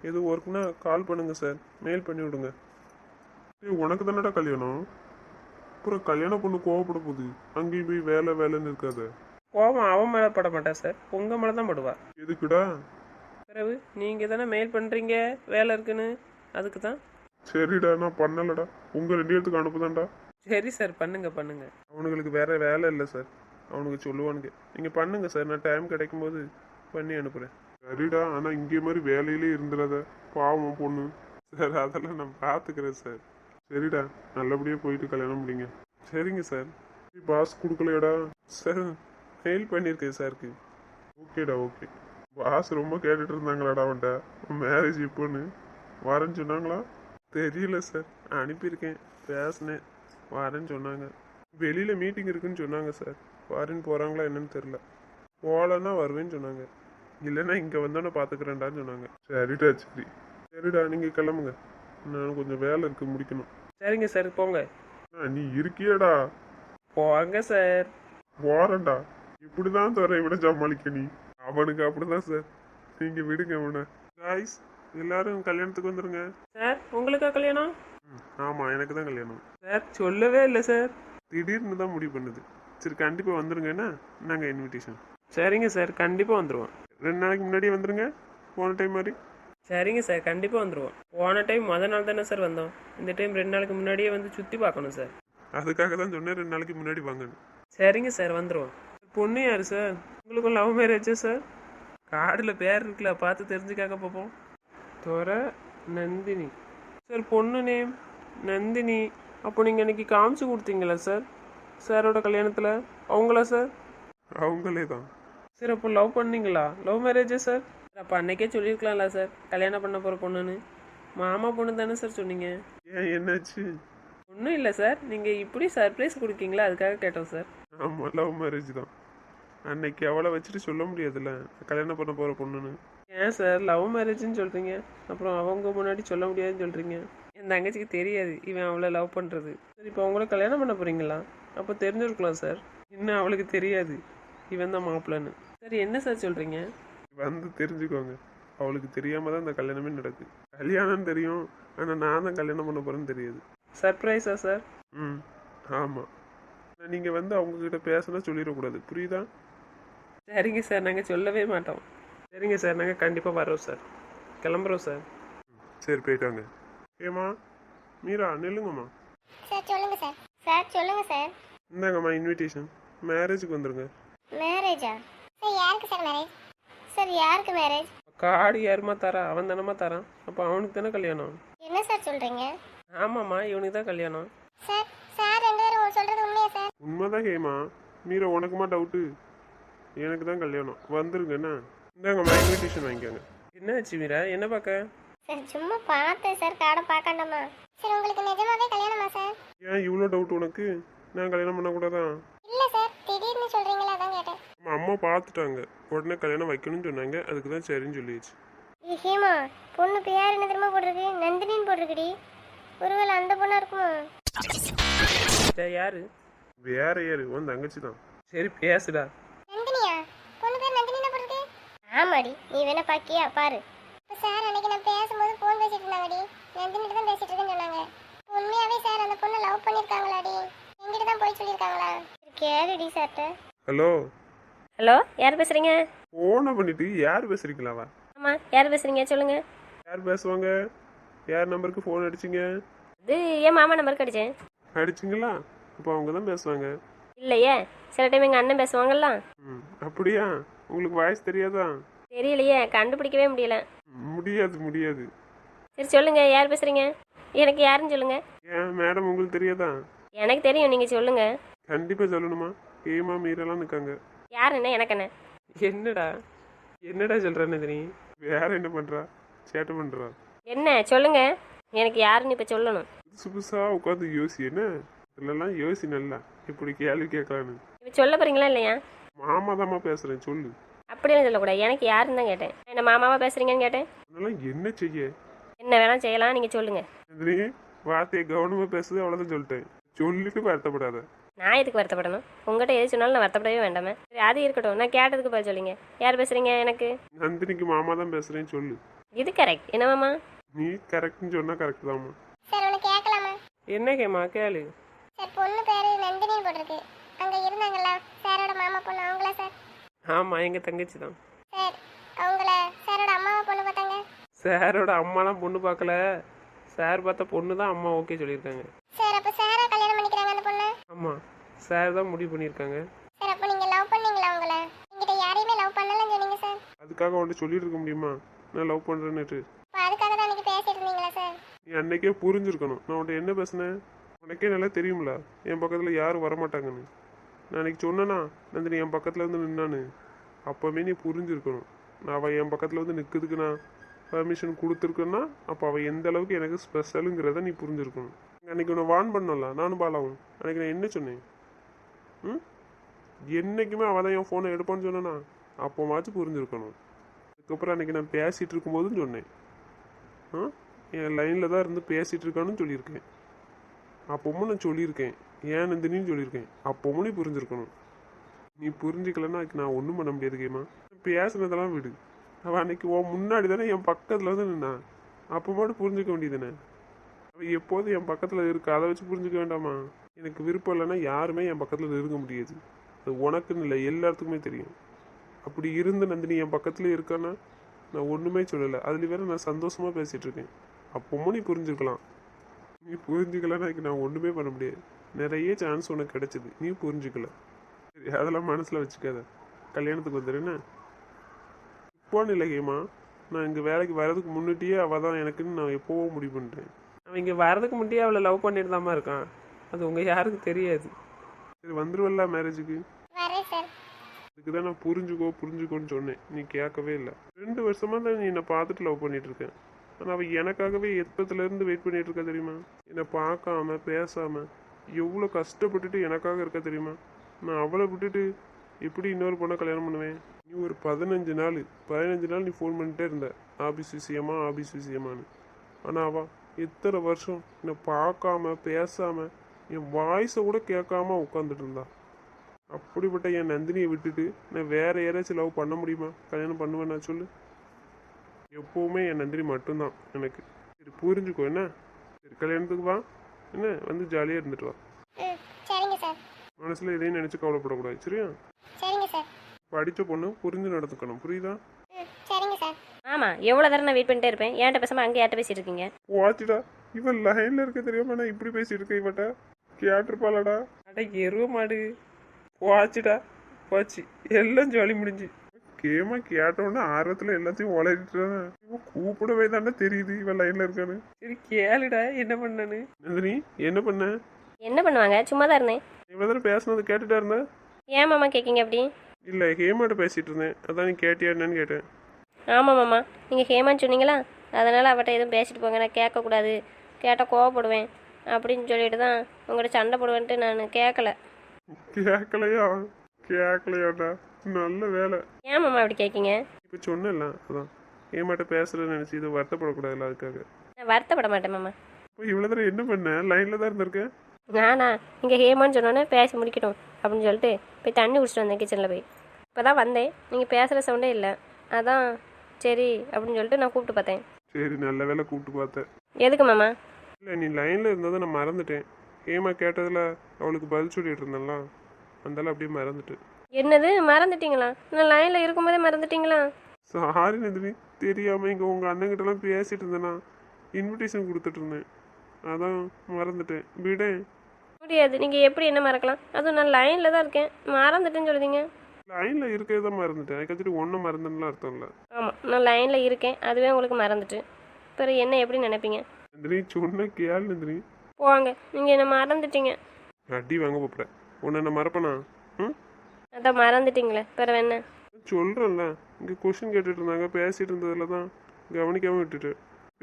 எதுவும் ஒர்க்னா கால் பண்ணுங்க சார், மெயில் பண்ணி விடுங்க. ஏய், உனக்கு தானடா கல்யாணம், அப்புறம் கல்யாண பொண்ணு கோவப்பட போகுது. அங்கேயும் போய் வேலை வேலைன்னு இருக்காத. கோபம் அவன் மேலே பட மாட்டா சார், உங்கள் மேலே தான் படுவா. எதுக்குடா? பிறகு நீங்கள் தானே மெயில் பண்ணுறீங்க வேலை இருக்குன்னு, அதுக்கு தான். சரிடா நான் பண்ணலடா. உங்க 2 பேத்துக்கு அனுப்புதான்டா. சரி சார், பண்ணுங்க பண்ணுங்க. அவனுங்களுக்கு வேற வேலை இல்லை சார். அவனுக்கு சொல்லுவானுங்க. நீங்க பண்ணுங்க சார், நான் டைம் கிடைக்கும் போது பண்ணி அனுப்புறேன். சரிடா, ஆனா இங்கே மாதிரி வேலையிலே இருந்துடாத. பாவம் பொண்ணு. சார் அதெல்லாம் நான் பார்த்துக்கிறேன் சார். சரிடா, நல்லபடியாக போயிட்டு கல்யாணம் முடிங்க. சரிங்க சார். பாஸ் கொடுக்கலையாடா? சார் மெயில் பண்ணியிருக்கேன் சாருக்கு. ஓகேடா ஓகே. பாஸ் ரொம்ப கேட்டுட்டு இருந்தாங்களாடா அவன்கிட்ட மேரேஜ் இப்போன்னு. வரேன்னு சொன்னாங்களா? தெரியல சார், அனுப்பியிருக்கேன், பேசினேன், வரேன்னு சொன்னாங்க. வெளியில் மீட்டிங் இருக்குன்னு சொன்னாங்க சார். வரேன்னு போகிறாங்களா என்னன்னு தெரில. போகலன்னா வருவேன்னு சொன்னாங்க. இல்லைன்னா இங்கே வந்தோன்னே பார்த்துக்கிறேன்டான்னு சொன்னாங்க. சரிடா சரி. சரிடா நீங்கள் கிளம்புங்க, நான் கொஞ்சம் வேலை இருக்குது முடிக்கணும். சரிங்க சார், போங்க. நீ இருக்கியடா? போங்க சார். போறேன்டா. இப்படிதான் தர விட சமாளிக்க நீ. அவனுக்கு அப்படிதான் சார். நீங்க விடுங்க அவனை. காய்ஸ் எல்லாரும் கல்யாணத்துக்கு வந்துருங்க. சார், உங்களுக்கா கல்யாணம்? ஆமா எனக்கு தான் கல்யாணம். சார் சொல்லவே இல்லை சார். திடீர்னு தான் முடிவு பண்ணுது. சரி கண்டிப்பா வந்துருங்கன்னா நாங்க இன்விடேஷன். சரிங்க சார், கண்டிப்பாக வந்துடுவோம். 2 நாளைக்கு முன்னாடியே வந்துருங்க, போன டைம் மாதிரி. சரிங்க சார், கண்டிப்பாக வந்துடுவோம். போன டைம் மொதல் நாள் தானே சார் வந்தோம். இந்த டைம் 2 நாளுக்கு முன்னாடியே வந்து சுற்றி பார்க்கணும் சார். அதுக்காக தான் சொன்னேன் 2 நாளைக்கு முன்னாடி வாங்கன்னு. சரிங்க சார், வந்துடுவோம். பொண்ணு யார் சார்? உங்களுக்கும் லவ் மேரேஜா சார்? கார்டில் பேர் இருக்குல்ல, பார்த்து தெரிஞ்சுக்காக்க பார்ப்போம். தோர நந்தினி சார். பொண்ணு நேம் நந்தினி. அப்போ நீங்கள் அன்றைக்கி காமிச்சு கொடுத்தீங்களா சார் சாரோட கல்யாணத்தில்? அவங்களா சார்? அவங்களே தான் சார். அப்போ லவ் பண்ணீங்களா? லவ் மேரேஜா சார்? அப்போ அன்னைக்கே சொல்லியிருக்கலாம்ல சார், கல்யாணம் பண்ண போகிற பொண்ணுன்னு. மாமா பொண்ணு தானே சார் சொன்னீங்க? ஏன் என்னாச்சு? ஒன்றும் இல்லை சார், நீங்கள் இப்படி சர்ப்ரைஸ் கொடுக்கீங்களா, அதுக்காக கேட்டோம் சார். ஆமா லவ் மேரேஜ் தான். அன்னைக்கு அவளை வச்சுட்டு சொல்ல முடியாதுல்ல கல்யாணம் பண்ண போற பொண்ணுன்னு. ஏன் சார் லவ் மேரேஜ்னு சொல்கிறீங்க, அப்புறம் அவங்க முன்னாடி சொல்ல முடியாதுன்னு சொல்கிறீங்க? என் தங்கச்சிக்கு தெரியாது இவன் அவளை லவ் பண்ணுறது. சரி, இப்போ அவங்கள கல்யாணம் பண்ண போகிறீங்களா? அப்போ தெரிஞ்சிருக்கலாம் சார். இன்னும் அவளுக்கு தெரியாது இவன் தான் மாப்பிள்ளன்னு. சரி, என்ன சார் சொல்கிறீங்க? வந்து தெரிஞ்சுக்கோங்க. அவளுக்கு தெரியாம தான் இந்த கல்யாணமே நடக்குது. கல்யாணம் தெரியும், ஆனா நான் தான் கல்யாணம் பண்ண போறேன்னு தெரியாது. சர்ப்ரைஸா சார்? ம் ஆமாம். நீங்கள் வந்து அவங்கக்கிட்ட பேசினா சொல்லிடக்கூடாது, புரியுதா? சரிங்க சார், நாங்கள் சொல்லவே மாட்டோம். சரிங்க சார், நாங்கள் கண்டிப்பாக வரோம் சார். கிளம்புறோம் சார். சரி போயிட்டாங்க. ஏம்மா மீரா நில்லுங்கம்மா. சார் சொல்லுங்க சார். சார் சொல்லுங்க சார். இந்தாங்கம்மா இன்விடேஷன். மேரேஜுக்கு வந்துருங்க. மேரேஜா? சார் யாருக்கு சார் மேரேஜ்? சார் யாருக்கு மேரேஜ்? காடு யாருமா தரா? அவன் தானம்மா தரான். அப்போ அவனுக்கு தானே கல்யாணம். என்ன சார் சொல்றீங்க? ஆமாம்மா, இவனுக்கு தான் கல்யாணம். சார் சார் 2 பேரும் சொல்றது உண்மையா சார்? உண்மைதான் ஹேமா. மீரா உனக்குமா டவுட்டு? எனக்கு தான் கல்யாணம், வந்துருங்கண்ணா. இந்தாங்கம்மா இன்விடேஷன் வாங்கிக்கோங்க. என்னாச்சு மீரா, என்ன பார்க்க? சார் சும்மா பார்த்தேன் சார், கார்டை பார்க்கண்டாமா? சார் உங்களுக்கு நிஜமாவே கல்யாணமா சார்? ஏன் இவ்வளோ டவுட் உனக்கு? நான் கல்யாணம் பண்ணக்கூடாதான்? இல்ல சார், திடீர்னு சொல்றீங்களா, அதான் கேட்டேன். நம்ம அம்மா பார்த்துட்டாங்க, உடனே கல்யாணம் வைக்கணும்னு சொன்னாங்க, அதுக்கு தான் சரின்னு சொல்லிடுச்சு. ஹேமா, பொண்ணு பேர் என்ன தெரியுமா போட்டிருக்கு? நந்தினின்னு போட்டிருக்குடி. ஒருவேளை அந்த பொண்ணா இருக்குமா? சரி, யாரு? வேற யாரு? உன் தங்கச்சி தான். சரி பேசுடா. நந்தினியா? பொண்ணு பேர் நந்தினி தான் போட்டிருக்கு. ஆமாடி, நீ வேணா பாக்கியா பாரு. சார் அன்னைக்கு நான் பேசும்போது ஃபோன் பேசிட்டு இருந்தாங்கடி. நந்தினிட்டு தான் பேசிட்டு இருக்கேன்னு சொன்னாங்க. உண்மையாவே சார் அந்த பொண்ணை லவ் பண்ணிருக்காங்களாடி? என்கிட்ட தான் போய் சொல்லியிருக்காங்களா? கேளுடி சார்ட்ட. ஹலோ ஹலோ, யார் பேசுறீங்க? ஃபோனை பண்ணிட்டு யார் பேசுறீங்களாவா? ஆமா, யார் பேசுறீங்க சொல்லுங்க. யார் பேசுவாங்க? யார் நம்பருக்கு ஃபோன் அடிச்சிங்க? இது என் மாமா நம்பருக்கு அடிச்சேன். அடிச்சிங்களா? அப்போ அவங்க தான் பேசுவாங்க. இல்லையே, சில டைம் எங்கள் அண்ணன் பேசுவாங்கல்ல. ம் அப்படியா? உங்களுக்கு வாய்ஸ் தெரியாதா? தெரியலையே, கண்டுபிடிக்கவே முடியல. முடியாது முடியாது. சரி சொல்லுங்க, யார் பேசுறீங்க? எனக்கு யாருன்னு சொல்லுங்க. ஏன் மேடம் உங்களுக்கு தெரியாதா? எனக்கு தெரியும், நீங்க சொல்லுங்க. கண்டிப்பாக சொல்லணுமா? ஏமா மீரெல்லாம் இருக்காங்க. யார் என்ன எனக்கு என்ன? என்னடா என்னடா சொல்ற நந்தினி? வேற என்ன பண்ணுறா? சேட்டை பண்ணுறா? என்ன சொல்லுங்க, எனக்கு யாருன்னு இப்போ சொல்லணும். புதுசு புதுசாக உட்காந்து யோசி. என்ன இதெல்லாம் யோசி நல்லா, இப்படி கேள்வி கேட்கலான்னு. இப்போ சொல்ல போறீங்களா இல்லையா? மாமா தாம்மா பேசுகிறேன், சொல்லு. அப்படின்னு சொல்லக்கூடாது, எனக்கு யாருன்னு தான் கேட்டேன். என்ன மாமாவா பேசுறீங்கன்னு கேட்டேன். அதெல்லாம் என்ன செய்ய? என்ன வேணால் செய்யலாம், நீங்கள் சொல்லுங்க. நந்தினி வார்த்தையை கவனமாக பேசுது, அவ்வளோதான் சொல்லிட்டேன். சொல்லிட்டு வருத்தப்படாத. நான் எதுக்கு வருத்தப்படணும்? உங்கள்கிட்ட எது சொன்னாலும் நான் வருத்தப்படவே வேண்டாமே. சரி அது இருக்கட்டும், நான் கேட்டதுக்கு பதில் சொல்லிங்க. யார் பேசுறீங்க? எனக்கு நந்தினிக்கு மாமா தான் பேசுகிறேன்னு சொல்லு. இது கரெக்ட். என்ன மாமா? நீ கரெக்ட்னு சொன்னால் கரெக்ட் தாம்மா. சார் உனக்கு கேட்கலாமா? என்ன கேமா கேளு. சார் பொண்ணு பேரு நந்தினின்னு போட்டிருக்கு. அங்கே இருந்தாங்கல்ல சாரோட மாமா பொண்ணு, அவங்களா சார்? ஆமாம், எங்கள் தங்கச்சி தான். சார் அவங்கள சாரோட அம்மாவை பொண்ணு பார்த்தாங்க. சாரோட அம்மாலாம் பொண்ணு பார்க்கல. சார் பார்த்த பொண்ணு தான் அம்மா ஓகே சொல்லியிருக்காங்க. சார் அப்ப சாரா கல்யாணம் பண்ணிக்கிறாங்க அந்த பொண்ணு? ஆமாம், சார் தான் முடிவு பண்ணியிருக்காங்க. சார் அப்ப நீங்க லவ் பண்ணீங்களா அவங்கள? என்கிட்ட யாரையுமே லவ் பண்ணலன்னு சொன்னீங்க சார். அதுக்காக அவன்கிட்ட சொல்லிட்டு இருக்க முடியுமா நான் லவ் பண்ணுறேன்னுட்டு? அப்ப அதுக்காக தான் அன்னைக்கு பேசிட்டு இருந்தீங்களா சார்? நீ அன்னைக்கே புரிஞ்சிருக்கணும் நான் உன்ட்ட என்ன பேசினேன். உனக்கே நல்லா தெரியும்ல என் பக்கத்தில் யாரும் வரமாட்டாங்கன்னு. நான் அன்னைக்கு சொன்னேன்னா நந்தினி என் பக்கத்தில் வந்து நின்னான்னு. அப்போவே நீ புரிஞ்சிருக்கணும். நான் அவள் என் பக்கத்தில் வந்து நிற்கிறதுக்கு நான் பர்மிஷன் கொடுத்துருக்கேன்னா அப்போ அவள் எந்த அளவுக்கு எனக்கு ஸ்பெஷலுங்கிறத நீ புரிஞ்சிருக்கணும். அன்னைக்கு உன்னை வான் பண்ணல நானும் பாலாவும். அன்னைக்கு நான் என்ன சொன்னேன்? என்றைக்குமே அவள் தான் என் ஃபோனை எடுப்பான்னு சொன்னேன்னா அப்போவாச்சும் புரிஞ்சிருக்கணும். அதுக்கப்புறம் அன்றைக்கி நான் பேசிகிட்டு இருக்கும்போதும் சொன்னேன். என் லைனில் தான் இருந்து பேசிகிட்டு இருக்கான்னு சொல்லியிருக்கேன். அப்பவும் நான் சொல்லியிருக்கேன். ஏன் நந்தினின்னு சொல்லியிருக்கேன். அப்பவும் நீ புரிஞ்சிருக்கணும். நீ புரிஞ்சிக்கலன்னா அதுக்கு நான் ஒன்றும் பண்ண முடியாது. கேமா பேசுனதெல்லாம் விடு. அவள் அன்னைக்கு முன்னாடி தானே என் பக்கத்தில் வந்து நின்னா. அப்போ மட்டும் புரிஞ்சிக்க வேண்டியதுதானே. அவள் எப்போதும் என் பக்கத்தில் இருக்கா, அதை வச்சு புரிஞ்சிக்க வேண்டாமா? எனக்கு விருப்பம் இல்லைன்னா யாருமே என் பக்கத்தில் இருக்க முடியாது. அது உனக்குன்னு இல்லை, எல்லாத்துக்குமே தெரியும். அப்படி இருந்து நந்தினி என் பக்கத்தில் இருக்கான்னா நான் ஒன்றுமே சொல்லலை. அதில் வேற நான் சந்தோஷமாக பேசிகிட்டு இருக்கேன். அப்பவும் நீ புரிஞ்சுக்கலாம். நீ புரிஞ்சுக்கலன்னா அதுக்கு நான் ஒன்றுமே பண்ண முடியாது. நிறைய சான்ஸ் உனக்கு கிடைச்சிது, நீ புரிஞ்சுக்கல. சரி, அதெல்லாம் மனசில் வச்சுக்காத. கல்யாணத்துக்கு வந்துடுன்னு இப்போன்னு இல்லை ஹேமா. நான் இங்கே வேலைக்கு வர்றதுக்கு முன்னாடியே அவள் தான் எனக்குன்னு நான் எப்போவோ முடிவு பண்ணிட்டேன். அவன் இங்கே வரதுக்கு முன்னாடியே அவளை லவ் பண்ணிட்டு தாம்மா இருக்கான். அது உங்கள் யாருக்கும் தெரியாது. சரி, வந்துருவல்ல மேரேஜுக்கு? வரேன் சார். அதுக்கு தான் நான் புரிஞ்சுக்கோன்னு சொன்னேன். நீ கேட்கவே இல்லை. 2 வருஷமாக தான் நீ என்னை பார்த்துட்டு லவ் பண்ணிட்டு இருக்கேன். ஆனால் அவள் எனக்காகவே எப்பத்துலேருந்து வெயிட் பண்ணிட்டு இருக்கா தெரியுமா? என்னை பார்க்காம பேசாமல் எவ்வளோ கஷ்டப்பட்டுட்டு எனக்காக இருக்க தெரியுமா? நான் அவளை விட்டுட்டு எப்படி இன்னொரு பொண்ணை கல்யாணம் பண்ணுவேன்? நீ ஒரு 15 நாள் நீ ஃபோன் பண்ணிட்டே இருந்த, ஆபீஸ் விஷயமான்னு. ஆனால் அவள் எத்தனை வருஷம் என்னை பார்க்காம பேசாமல் என் வாய்ஸை கூட கேட்காம உட்காந்துட்டு இருந்தா. அப்படிப்பட்ட என் நந்தினியை விட்டுட்டு நான் வேற யாராச்சும் லவ் பண்ண முடியுமா? கல்யாணம் பண்ணுவேன் நான் சொல்லு? எப்போவுமே என் நந்தினி மட்டும்தான் எனக்கு. சரி, புரிஞ்சுக்கோ என்ன? சரி, கல்யாணத்துக்கு வா என்ன, வந்து ஜாலியாக இருந்துட்டு வா. சரிங்க சார். மனசில் எதையும் நினச்சி கவலைப்படக்கூடாது, சரியா? சரிங்க சார். படித்த பொண்ணு புரிஞ்சு நடந்துக்கணும், புரியுதா? சரிங்க சார். ஆமாம், எவ்வளோ தரம் நான் வெயிட் பண்ணிட்டே இருப்பேன். ஏன்ட்ட பேசாமல் அங்கே யார்ட்ட பேசிட்டு இருக்கீங்க? வாச்சிடா, இவன் லைனில் இருக்க தெரியாம நான் இப்படி பேசிட்டு இருக்கேன். இவட்ட கேட்டிருப்பாளடா. அட எருவ மாடு, போச்சுடா போச்சு, எல்லாம் ஜாலி முடிஞ்சு. கேமா கேட்டோன்னே ஆர்வத்தில் எல்லாத்தையும் உளறிட்டு இவன் கூப்பிடவே தானே தெரியுது இவன் லைனில் இருக்கான்னு. சரி கேளுடா, என்ன பண்ணனு? நந்தினி என்ன பண்ண? என்ன பண்ணுவாங்க, சும்மா தான் இருந்தேன். இவ்வளோ தானே பேசினது கேட்டுட்டா இருந்தேன். ஏன் மாமா கேட்குங்க அப்படி? இல்லை, ஹேமாட்ட பேசிகிட்டு இருந்தேன், அதான் நீ கேட்டியா என்னன்னு கேட்டேன். ஆமாம் மாமா, நீங்கள் ஹேமான்னு சொன்னீங்களா, அதனால் அவட்ட எதுவும் பேசிட்டு போங்க, நான் கேட்கக்கூடாது, கேட்டால் கோவப்படுவேன் அப்படின்னு சொல்லிட்டு தான் உங்கள்கிட்ட சண்டை போடுவேன்ட்டு நான் கேட்கல. கேட்கலையாடா, நல்ல வேலை. ஏன் மாமா அப்படி கேட்குங்க? இப்போ சொன்னல, அதான் ஹேமாட்ட பேசுகிறேன்னு நினச்சி இது வருத்தப்படக்கூடாதுல்ல, அதுக்காக. நான் வருத்தப்பட மாட்டேன் மாமா. இப்போ இவ்வளோ தடவை என்ன பண்ண? லைனில் தான் இருந்திருக்கேன். நானா நீங்கள் ஹேமான்னு சொன்னோன்னே பேசி முடிக்கட்டும் அப்படின்னு சொல்லிட்டு போய் தண்ணி குடிச்சிட்டு வந்தேன் கிச்சனில் போய். இப்போ தான் வந்தேன், நீங்கள் பேசுகிற சவுண்டே இல்லை, அதான் சரி அப்படின்னு சொல்லிட்டு நான் கூப்பிட்டு பார்த்தேன். சரி, நல்ல வேலை கூப்பிட்டு பார்த்தேன். எதுக்கு மாமா? இல்லை, நீ லைனில் இருந்ததை நான் மறந்துட்டேன். ஹேமா கேட்டதில் அவளுக்கு பதில் சொல்லிட்டு இருந்தேன்ல, அந்தால அப்படியே மறந்துட்டேன். என்னது மறந்துட்டீங்களா? நான் லைனில் இருக்கும்போதே மறந்துட்டீங்களா? சாரி நந்தினி, தெரியாமல் இங்கே உங்கள் அண்ணங்கிட்டலாம் பேசிகிட்டு இருந்தேன்னா இன்விடேஷன் கொடுத்துட்டு இருந்தேன், அதான் மறந்துட்டேன். விடேன். முடியாது, நீங்கள் எப்படி என்ன மறக்கலாம்? அதுவும் நான் லைனில் தான் இருக்கேன், மறந்துட்டேன்னு சொல்லுதீங்க. லைனில் இருக்கிறது தான் மறந்துட்டேன், அதுக்காச்சுட்டு ஒன்றும் மறந்துன்னுலாம் அர்த்தம் இல்லை. ஆமாம், நான் லைனில் இருக்கேன், அதுவே உங்களுக்கு மறந்துட்டு பிறகு என்ன எப்படி நினைப்பீங்க? நந்தினி சொன்ன கேள் நந்தினி. போவாங்க, நீங்கள் என்ன மறந்துட்டீங்க. அடி வாங்க போகிறேன். உன்னை என்ன மறப்பனா? அதான் மறந்துட்டீங்களே, பிறகு என்ன? சொல்கிறேன்ல, இங்கே கொஷின் கேட்டுட்டு இருந்தாங்க, பேசிகிட்டு இருந்ததில் தான் கவனிக்காமல் விட்டுட்டு.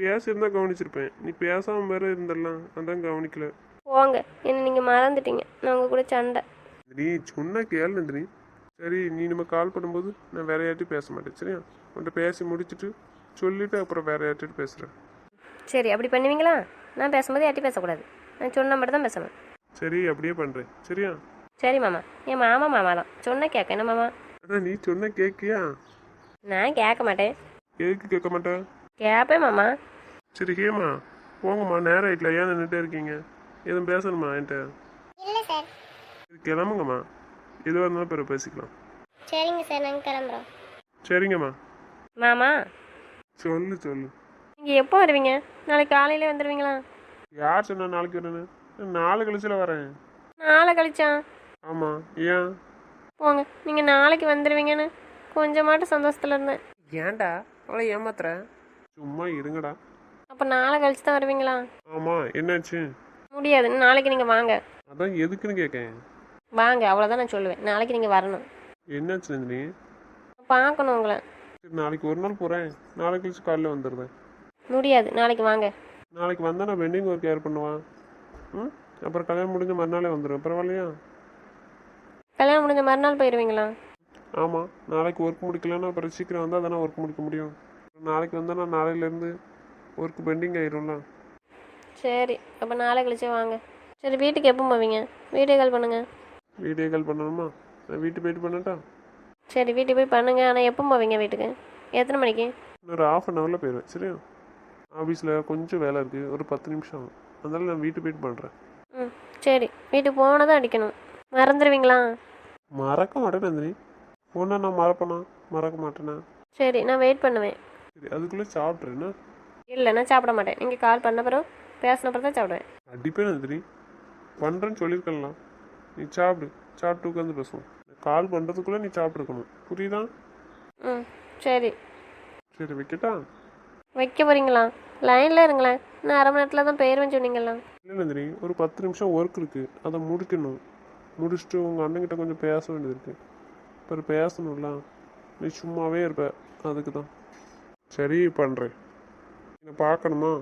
பேசியிருந்தா கவனிச்சிருப்பேன், நீ பேசாமல் வேற இருந்துடலாம், அதான் கவனிக்கல. போங்க, என்ன நீங்கள் மறந்துட்டீங்க, நான் உங்கள் கூட சண்டை. நீ சொன்ன கேள் நந்தினி. சரி, நீ நம்ம கால் பண்ணும்போது நான் வேற யார்ட்டையும் பேச மாட்டேன், சரியா? உன்கிட்ட பேசி முடிச்சுட்டு சொல்லிவிட்டு அப்புறம் வேற யார்ட்டையும் பேசுகிறேன். சரி, அப்படி பண்ணுவீங்களா? நான் பேசும்போது யார்ட்டையும் பேசக்கூடாது, நான் சொன்ன மட்டும் தான் பேசணும். சரி, அப்படியே பண்ணுறேன், சரியா? சரி மாமா, என் மாமா தான் சொன்ன கேட்க. என்ன மாமா? அதான் நீ சொன்ன கேட்கியா? நான் கேட்க மாட்டேன். எதுக்கு கேட்க மாட்டேன்? கேட்பேன் மாமா. சரி ஹேமா, போங்கம்மா, நேரம் ஆயிட்டல, ஏன் நின்றுட்டே இருக்கீங்க? எதுவும் பேசணுமா என்கிட்ட? இல்லை சார். சரி, கிளம்புங்கம்மா, எதுவாக இருந்தாலும் பிறகு பேசிக்கலாம். சரிங்க சார், நாங்கள் கிளம்புறோம். சரிங்கம்மா. மாமா, சொல்லு. நீங்கள் எப்போ வருவீங்க? நாளைக்கு காலையிலே வந்துடுவீங்களா? யார் சொன்னா நாளைக்கு வரேன்னு? நான் நாளை கழிச்சுல வரேன். நாளை கழிச்சா? ஆமாம், ஏன்? போங்க, நீங்கள் நாளைக்கு வந்துடுவீங்கன்னு கொஞ்சமாட்டும் சந்தோஷத்தில் இருந்தேன். ஏன்டா அவளை ஏமாத்துற? சும்மா இருங்கடா. அப்போ நாளை கழிச்சு தான் வருவீங்களா? ஆமாம், என்னாச்சு? முடியாது, நாளைக்கு நீங்கள் வாங்க. அதான் எதுக்குன்னு கேட்கேன். வாங்க, அவ்வளோதான் நான் சொல்லுவேன். நாளைக்கு நீங்கள் வரணும். என்னாச்சு நந்தினி? பார்க்கணும் உங்களை. சரி, நாளைக்கு ஒரு நாள் போகிறேன். நாளைக்கு கழிச்சு காலையில் வந்துடுவேன். முடியாது, நாளைக்கு வாங்க. நாளைக்கு வந்தால் நான் பெண்டிங் ஒர்க் யார் பண்ணுவான்? ம், அப்புறம் கல்யாணம் முடிஞ்ச மறுநாளே வந்துடுவேன். பரவாயில்லையா? கல்யாணம் முடிஞ்ச மறுநாள் போயிடுவீங்களா? ஆமாம், நாளைக்கு ஒர்க் முடிக்கலன்னா அப்புறம் சீக்கிரம் வந்தால் தானே ஒர்க் முடிக்க முடியும். நாளைக்கு வந்தால் நான் நாளையிலேருந்து ஒர்க் பெண்டிங் ஆயிரும்ல. சரி, அப்போ நாளை கழிச்சே வாங்க. சரி, வீட்டுக்கு எப்போ போவீங்க? வீடியோ கால் பண்ணுங்கள். வீடியோ கால் பண்ணணுமா? நான் வீட்டு போயிட்டு பண்ணட்டா? சரி, வீட்டுக்கு போய் பண்ணுங்கள். ஆனால் எப்போ போவீங்க வீட்டுக்கு? எத்தனை மணிக்கு? இன்னொரு ½ அன் ஹவரில் போயிடுவேன். சரியா? ஆஃபீஸில் கொஞ்சம் வேலை இருக்குது, ஒரு 10 நிமிஷம் ஆகும். அதனால நான் வீட்டு போயிட்டு பண்ணுறேன். ம், சரி. வீட்டுக்கு போனதான் அடிக்கணும். மறந்துடுவீங்களா? மறக்க மாட்டேன் நந்தினி. ஒன்றா நான் மறப்பேனா? மறக்க மாட்டேனா? சரி, நான் வெயிட் பண்ணுவேன். சரி, அதுக்குள்ளே சாப்பிட்றேன்னா? இல்லை, நான் சாப்பிட மாட்டேன். நீங்கள் கால் பண்ண பிறகு பேசின பிறகு தான் சாப்பிடுவேன். அடிப்பேன் நந்தினி. பண்ணுறேன்னு சொல்லியிருக்கலாம். நீ சாப்பிடு, சாப்பிட்டு உட்காந்து பேசுவோம். கால் பண்ணுறதுக்குள்ளே நீ சாப்பிட்ருக்கணும். புரியுதா? ம், சரி. சரி, வைக்கட்டா? வைக்க போகிறீங்களா? லைனில் இருங்களேன். நான் அரை மணி நேரத்தில் தான் போயிடுவேன்னு சொன்னீங்களா? இல்லை நந்தினி, ஒரு 10 நிமிஷம் ஒர்க் இருக்குது, அதை முடிக்கணும். முடிச்சுட்டு உங்கள் அண்ணன்கிட்ட கொஞ்சம் பேச வேண்டியது இருக்குது. அப்புறம் பேசணும்ல, நீ சும்மாவே இருப்ப, அதுக்கு தான். சரி, பண்ணுறேன். என்னை பார்க்கணுமா?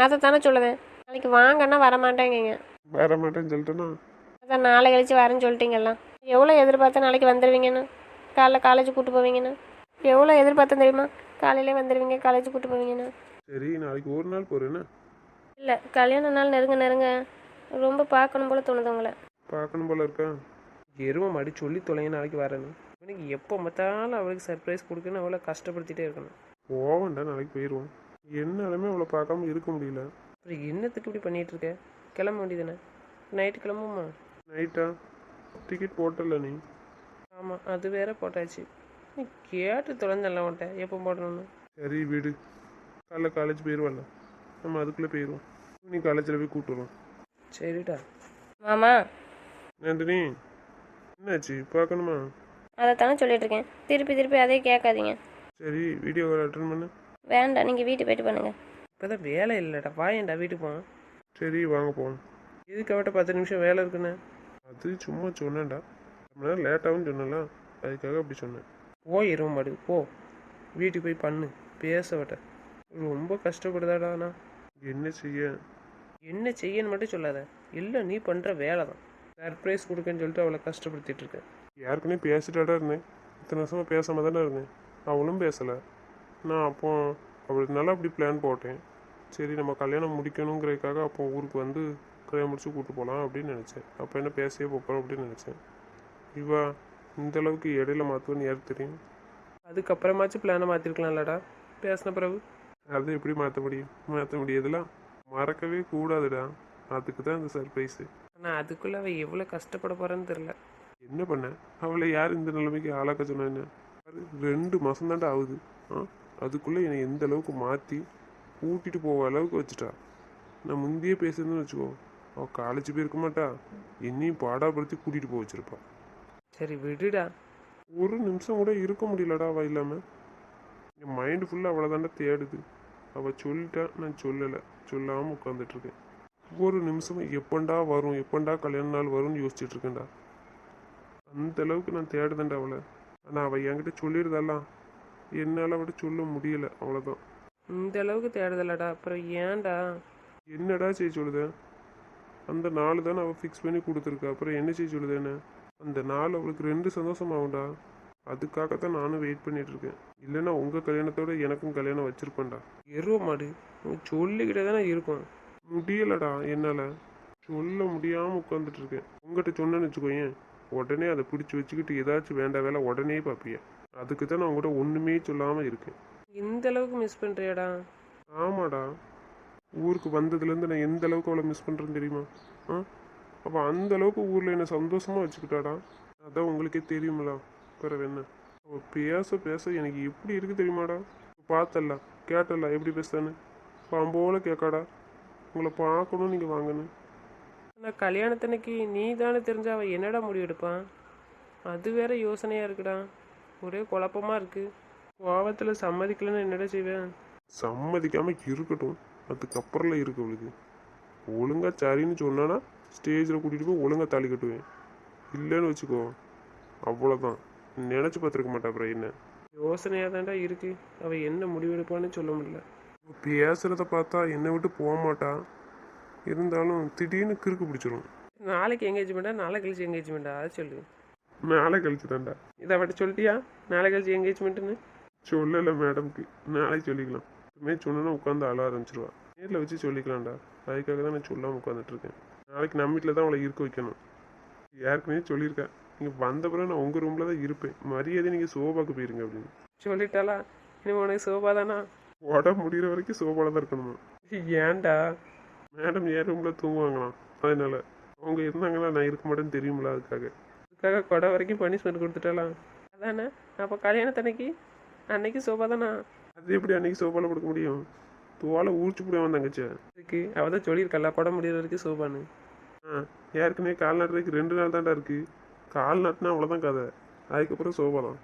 அதை தானே சொல்லுவேன். நாளைக்கு வாங்கன்னா வர மாட்டேங்க. வர மாட்டேன்னு சொல்லிட்டேன்னா? அதான் நாளை கழிச்சு வரேன்னு சொல்லிட்டீங்களா? எவ்வளோ எதிர்பார்த்தா நாளைக்கு வந்துடுவீங்கன்னு? காலைல காலேஜ் கூப்பிட்டு போவீங்கன்னு எவ்வளோ எதிர்பார்த்தேன் தெரியுமா? காலையிலே வந்துடுவீங்க, காலேஜ் கூப்பிட்டு போவீங்கன்னு. சரி, நாளைக்கு ஒரு நாள் போகிறேன்னா? இல்லை, கல்யாண நாள் நெருங்க ரொம்ப பார்க்கணும் போல தோணுது உங்களை. பார்க்கணும் போல இருக்கா? எருமை மாடி சொல்லி தொலைங்க நாளைக்கு வரேன்னு. இவனுக்கு எப்போ பார்த்தாலும் அவளுக்கு சர்ப்ரைஸ் கொடுக்குன்னு அவளை கஷ்டப்படுத்திட்டே இருக்கணும். போவேண்டா, நாளைக்கு போயிடுவோம். என்னாலுமே அவளை பார்க்காம இருக்க முடியல. அப்புறம் என்னத்துக்கு இப்படி பண்ணிகிட்டு இருக்க? கிளம்ப வேண்டியதானே? நைட்டு கிளம்புமா? நைட்டா? டிக்கெட் போட்டல நீ? ஆமாம், அது வேற போட்டாச்சு. நீ கேட்டு தொலைஞ்சல்ல உன்ட்ட எப்போ போடணும்னு. சரி வீடு, காலைல காலேஜ் போயிடுவாள்ல, நம்ம அதுக்குள்ளே போயிடுவோம். நீ காலேஜில் போய் கூப்பிட்டு வருவோம். சரிடா. மாமா, நந்தினி, என்னாச்சு? பார்க்கணுமா? அதை தானே சொல்லிட்டு இருக்கேன். திருப்பி அதே கேட்காதீங்க. சரி, வீடியோ கால் அட்டன் பண்ணு. வேண்டாம், நீங்கள் வீட்டுக்கு போயிட்டு பண்ணுங்கள். இப்போ தான் வேலை இல்லைடா, வாயேன்டா வீட்டுக்கு போங்க. சரி, வாங்க போவோம். இதுக்கு அவட்ட 10 நிமிஷம் வேலை இருக்குண்ணே. அது சும்மா சொன்னேன்டா, ரொம்ப நேரம் லேட்டாகவும் சொன்னல, அதுக்காக அப்படி சொன்னேன். போயிரும் மாடு போ, வீட்டுக்கு போய் பண்ணு, பேச வட்ட. ரொம்ப கஷ்டப்படுதாடாண்ணா. என்ன செய்ய? என்ன செய்யன்னு மட்டும் சொல்லாத, இல்லை நீ பண்ணுற வேலை தான். சர்ப்ரைஸ் கொடுக்கன்னு சொல்லிட்டு அவளை கஷ்டப்படுத்திட்டு இருக்கேன். யாருக்குன்னே பேசிட்டாடா இருந்தேன். இத்தனை வருஷமாக பேசாமல் தானே இருந்தேன். அவளும் பேசலை. நான் அப்போ அவளுக்குனால அப்படி பிளான் போட்டேன். சரி, நம்ம கல்யாணம் முடிக்கணுங்கிறதுக்காக அப்போ ஊருக்கு வந்து கல்யாணம் முடிச்சு கூப்பிட்டு போகலாம் அப்படின்னு நினச்சேன். அப்போ என்ன பேசவே போகிறோம் அப்படின்னு நினச்சேன். இவா இந்த அளவுக்கு இடையில மாற்றுவேன்னு யாருக்கு தெரியும்? அதுக்கப்புறமாச்சும் பிளானை மாற்றிருக்கலாம்லடா பேசின பிறகு. அதை எப்படி மாற்ற முடியாதுலாம். மறக்கவே கூடாதுடா, அதுக்கு தான் இந்த சர்ப்ரைஸு. ஆனால் அதுக்குள்ளே அவள் எவ்வளோ கஷ்டப்பட போகிறான்னு தெரில. என்ன பண்ண? அவளை யார் இந்த நிலைமைக்கு ஆளாக்க சொன்னான்னு? 2 மாதம் தாண்டா ஆகுது. அதுக்குள்ளே என்னை எந்த அளவுக்கு மாற்றி கூட்டிகிட்டு போக அளவுக்கு வச்சுட்டா. நான் முந்தையே பேசுறதுன்னு வச்சுக்கோ, அவள் காலேஜ் போயிருக்க மாட்டா, என்னையும் பாடாப்படுத்தி கூட்டிகிட்டு போக வச்சிருப்பா. சரி விடுடா. ஒரு நிமிஷம் கூட இருக்க முடியலடா அவள் இல்லாமல். என் மைண்டு ஃபுல்லாக அவளை தாண்டா தேடுது. அவள் சொல்லிட்டா, நான் சொல்லலை, சொல்லாமல் உட்காந்துட்ருக்கேன். ஒரு நிமிஷம் எப்பண்டா வரும், எப்பண்டா கல்யாண நாள் வரும்னு யோசிச்சுட்டு இருக்கேன்டா. அந்த அளவுக்கு நான் தேடுதேன்டா அவளை. ஆனால் அவள் என்கிட்ட சொல்லிடுதாலாம், என்னால் அவட்ட சொல்ல முடியல, அவ்வளோதான். இந்த அளவுக்கு தேடுதலடா, அப்புறம் ஏன்டா? என்னடா செய்ய சொல்லுத? அந்த நாள் தானே அவள் ஃபிக்ஸ் பண்ணி கொடுத்துருக்கா, அப்புறம் என்ன செய்ய சொல்லுதேன்னு? அந்த நாள் அவளுக்கு 2 சந்தோஷமாகும்டா. அதுக்காகத்தான் நானும் வெயிட் பண்ணிட்டு இருக்கேன். இல்லைன்னா உங்கள் கல்யாணத்தோட எனக்கும் கல்யாணம் வச்சிருப்பேன்டா. எருவ மாடு சொல்லிக்கிட்டே தானே இருக்கும். முடியலடா, என்னால் சொல்ல முடியாமல் உட்காந்துட்டு இருக்கேன். உங்கள்கிட்ட சொன்னேன்னு வச்சுக்கோயேன், உடனே அதை பிடிச்சி வச்சுக்கிட்டு ஏதாச்சும் வேண்டாம் வேலை உடனே பார்ப்பிய. அதுக்கு தான் நான் உங்கள்கிட்ட ஒன்றுமே சொல்லாமல் இருக்கேன். இந்த அளவுக்கு மிஸ் பண்ணுறியாடா? ஆமாடா, ஊருக்கு வந்ததுலேருந்து நான் எந்த அளவுக்கு அவளை மிஸ் பண்ணுறேன்னு தெரியுமா? அப்போ அந்த அளவுக்கு ஊரில் என்னை சந்தோஷமாக வச்சுக்கிட்டாடா. அதான் உங்களுக்கே தெரியுமில்ல. பிறகு என்ன, அவள் பேச பேச எனக்கு எப்படி இருக்குது தெரியுமாடா? பார்த்தல்ல, கேட்டல எப்படி பேசுதான்னு பாம்போல கேட்காடா. உங்களை பார்க்கணும், நீங்கள் வாங்கணும். ஆனால் கல்யாணத்தன்னைக்கு நீ தானே தெரிஞ்ச அவள் என்னடா முடிவு எடுப்பான்? அது வேற யோசனையாக இருக்குடா. ஒரே குழப்பமாக இருக்குது. கோவத்தில் சம்மதிக்கலன்னு என்னடா செய்வேன்? சம்மதிக்காமல் இருக்கட்டும், அதுக்கப்புறம்ல இருக்கு அவளுக்கு. ஒழுங்காக சரின்னு சொன்னானா ஸ்டேஜில் கூட்டிகிட்டு போய் ஒழுங்காக தாலி கட்டுவேன். இல்லைன்னு வச்சுக்கோ, அவ்வளோதான். நினச்சி பார்த்துருக்க மாட்டா. அப்புறம் என்ன யோசனையாக தான்டா இருக்குது. அவள் என்ன முடிவு எடுப்பான்னு சொல்ல முடியல. பேசுகிறத பார்த்தா என்னை விட்டு போக மாட்டா. இருந்தாலும் திடீர்னு கிறுக்கு பிடிச்சிரும். நாளைக்கு எங்கேஜ்மெண்ட்டா நாளை கழிச்சு எங்கேஜ்மெண்ட்டா அதை சொல்லு. மேலே கழிச்சு தாண்டா. இதை அவட்ட சொல்லிட்டியா நாளை கழிச்சு எங்கேஜ்மெண்ட்டுன்னு? சொல்லலை மேடம்க்கு, நாளைக்கு சொல்லிக்கலாம். இதுமாரி சொன்னா உட்காந்து அழ ஆரம்பிச்சிருவா. நேரில் வச்சு சொல்லிக்கலாம்டா. அதுக்காக தான் நான் சொல்லாமல் உட்காந்துட்ருக்கேன். நாளைக்கு நம்ம வீட்டில் தான் அவளை இருக்க வைக்கணும். ஏற்கனவே சொல்லியிருக்கேன், நீங்கள் வந்த பிறகு நான் உங்கள் ரூமில் தான் இருப்பேன், மரியாதை நீங்கள் சோபாக்கு போயிருங்க அப்படின்னு சொல்லிட்டாளா? இனி உனக்கு சோபா தானா? உடம்பு முடிகிற வரைக்கும் சோபாவில் தான் இருக்கணுமா? ஏன்டா? மேடம் என் ரூமில் தூங்குவாங்களாம், அதனால அவங்க இருந்தாங்கன்னா நான் இருக்க மாட்டேன்னு தெரியுமில்ல, அதுக்காக கொடை வரைக்கும் பனிஷ்மெண்ட் கொடுத்துட்டாலாம் அதானே? அப்போ கல்யாணத்தன்னைக்கு அன்னைக்கு சோபா தானா? அது எப்படி அன்னைக்கு சோபாவில் கொடுக்க முடியும்? தோலை ஊறிச்சு போடுவான் தங்கச்சி. இருக்கு அவள் தான் சொல்லியிருக்கல கொடை முடிகிற வரைக்கும் சோபான்னு. ஏற்கனவே கால் நாட்டுறதுக்கு 2 நாள் தாண்டா இருக்குது. கால் நாட்டினா அவ்வளோதான் கதை. அதுக்கப்புறம் சோபா தான்.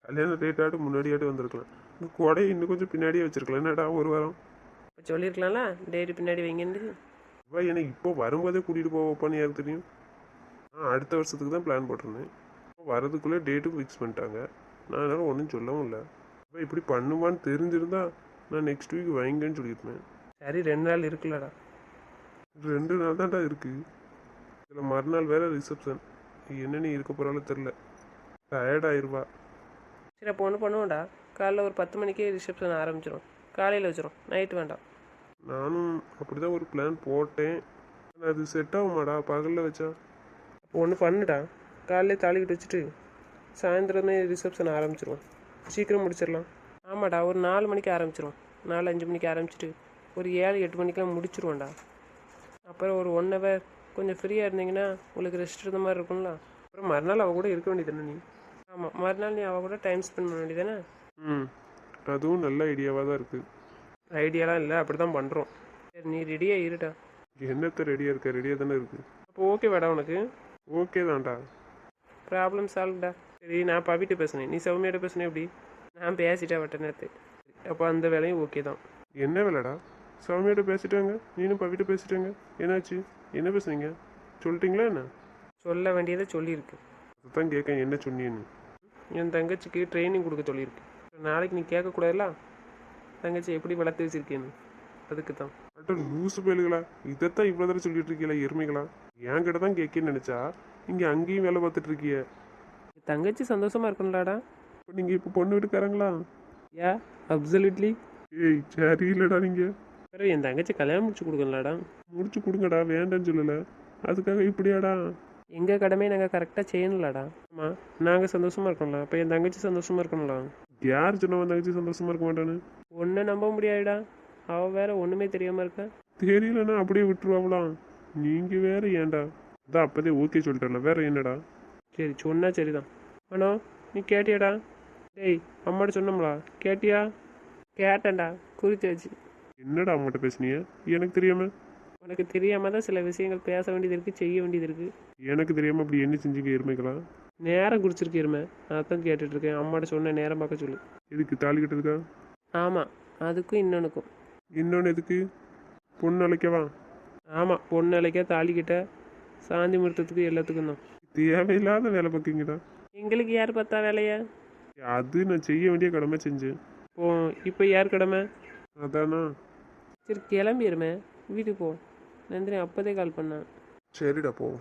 கல்யாணம் டேட்டாட்டு முன்னாடியாட்டு வந்திருக்கலாம். இந்த கொடையை இன்னும் கொஞ்சம் பின்னாடியே வச்சிருக்கலாம். என்னடா ஒரு வாரம் இப்போ சொல்லியிருக்கலாம்ல டேட்டு பின்னாடி வைங்கன்னு. இவ எனக்கு இப்போ வரும்போதே கூட்டிகிட்டு போவான்னு யாருக்கு தெரியும்? அடுத்த வருஷத்துக்கு தான் பிளான் போட்டிருந்தேன். வரதுக்குள்ளே டேட்டும் ஃபிக்ஸ் பண்ணிட்டாங்க. நான் அதனால் ஒன்றும் சொல்லவும் இல்லை. இப்போ இப்படி பண்ணுவான்னு தெரிஞ்சிருந்தா நான் நெக்ஸ்ட் வீக் வைங்கன்னு சொல்லியிருப்பேன். சரி 2 நாள் இருக்குல்லடா. 2 நாள் தான்டா இருக்குது. இதில் மறுநாள் வேறு ரிசப்ஷன். என்ன நீ இருக்க போகிறாலும் தெரில, டயர்டாயிருவா. சரி அப்போ ஒன்று பண்ணுவோம்டா. காலைல ஒரு 10 மணிக்கே ரிசப்ஷன் ஆரம்பிச்சிடும். காலையில் வச்சிடும், நைட்டு வேண்டாம். நானும் அப்படி தான் ஒரு பிளான் போட்டேன். ஆனால் அது செட் ஆகுமாடா பகலில் வச்சா? அப்போ ஒன்று பண்ணுடா. காலையிலே தாளிக்கிட்டு வச்சுட்டு சாயந்தரமே ரிசப்ஷன் ஆரம்பிச்சிருவோம். சீக்கிரம் முடிச்சிடலாம். ஆமாடா, ஒரு 4 மணிக்கு ஆரம்பிச்சிருவோம். 4-5 மணிக்கு ஆரம்பிச்சிட்டு ஒரு 7-8 மணிக்கெலாம் முடிச்சிருவோம்டா. அப்புறம் ஒரு 1 ஹவர் கொஞ்சம் ஃப்ரீயாக இருந்தீங்கன்னா உங்களுக்கு ரெஸ்ட் இருந்த மாதிரி இருக்கும்ல. அப்புறம் மறுநாள் அவள் கூட இருக்க வேண்டியது தானே நீ? ஆமாம், மறுநாள் நீ அவள் கூட டைம் ஸ்பெண்ட் பண்ண வேண்டியதானே? அதுவும் நல்ல ஐடியாவாக தான் இருக்குது. ஐடியாலாம் இல்லை, அப்படி தான் பண்ணுறோம். சரி நீ ரெடியாக இருடா. என்னத்த ரெடியாக இருக்க? ரெடியாக தானே இருக்குது. அப்போ ஓகே வேடா உனக்கு? ஓகே தான்டா. ப்ராப்ளம் சால்வ்டா. சரி நான் பவிட்ட பேசுனேன், நீ சௌமியாட்ட பேசுனேன். எப்படி? நான் பேசிட்டேன் வட்ட நேரத்து. அப்போ அந்த வேலையும் ஓகே தான். என்ன வேலைடா? சாமியோட பேசிட்டாங்க, நீனும் பவிட்ட பேசிட்டாங்க. என்னாச்சு? என்ன பேசுனீங்க? சொல்லிட்டீங்களா என்ன? சொல்ல வேண்டியதை சொல்லியிருக்கு. அதுதான் கேட்க என்ன சொன்னீன்னு. என் தங்கச்சிக்கு ட்ரைனிங் கொடுக்க சொல்லியிருக்கு. நாளைக்கு நீ கேட்கக்கூடாதுல்ல தங்கச்சி எப்படி வளர்த்து வச்சிருக்கேன்னு. அதுக்கு தான். அட்ட லூசு பயலுகளா, இதைத்தான் இவ்வளோ தடவை சொல்லிட்டு இருக்கீங்களா எருமைகளா? என்கிட்ட தான் கேட்கன்னு நினச்சா இங்கே அங்கேயும் வேலை பார்த்துட்டு இருக்கிய. தங்கச்சி சந்தோஷமா இருக்கணும்லாடா. இப்போ நீங்கள் இப்போ பொண்ணு வீட்டுக்காரங்களா? Yeah absolutely. ஏய் சரியில்லடா. நீங்கள் வேறு என் தங்கச்சி கல்யாணம் முடிச்சு கொடுக்கலாடா. முடிச்சு கொடுங்கடா, வேண்டான்னு சொல்லலை. அதுக்காக இப்படியாடா? எங்கள் கடமையை நாங்கள் கரெக்டாக செய்யணும்லாடா. ஆமாம், நாங்கள் சந்தோஷமா இருக்கணும்ல, அப்போ என் தங்கச்சி சந்தோஷமா இருக்கணும்ல. யார் சொன்னவன் தங்கச்சி சந்தோஷமா இருக்க மாட்டானு? ஒன்றை நம்ப முடியாதுடா. அவள் வேற ஒன்றுமே தெரியாமல் இருக்கா. தெரியலன்னா அப்படியே விட்டுருவாங்களாம். நீங்கள் வேற ஏன்டா? அதான் அப்போதே ஓகே சொல்லிட்டல, வேற என்னடா? சரி சொன்னா சரிதான். அண்ணா நீ கேட்டியாடா? டேய் அம்மாட்ட சொன்னோம்லா, கேட்டியா? கேட்டேன்டா, குறிச்சாச்சு. என்னடா அவங்ககிட்ட பேசுனீங்க? எனக்கு தெரியாம? உனக்கு தெரியாமல் தான் சில விஷயங்கள் பேச வேண்டியது இருக்குது, செய்ய வேண்டியது இருக்குது. எனக்கு தெரியாம அப்படி என்ன செஞ்சீங்க எருமைக்கலாம்? நேரம் குறிச்சிருக்கேருமே, அதான் கேட்டுட்ருக்கேன். அம்மாட்ட சொன்ன நேரம் பார்க்க சொல்லு. எதுக்கு தாலி கட்டுறதுக்கா? ஆமாம், அதுக்கும் இன்னொன்றுக்கும். இன்னொன்று எதுக்கு? பொண்ணு அழைக்கவா? ஆமாம், பொண்ணு அழைக்க தாலிக்கிட்ட சாந்தி முகூர்த்தத்துக்கு எல்லாத்துக்கும் தான். தேவையில்லாத வேலை பார்க்கீங்கடா. எங்களுக்கு யார் பார்த்தா வேலையா? அது நான் செய்ய வேண்டிய கடமை செஞ்சேன். இப்போ யார் கடமை? அதானா? சரி கிளம்பிடுமே, வீட்டுக்கு போ. நந்தினி அப்போதே கால் பண்ணேன். சரிடா போவோம்.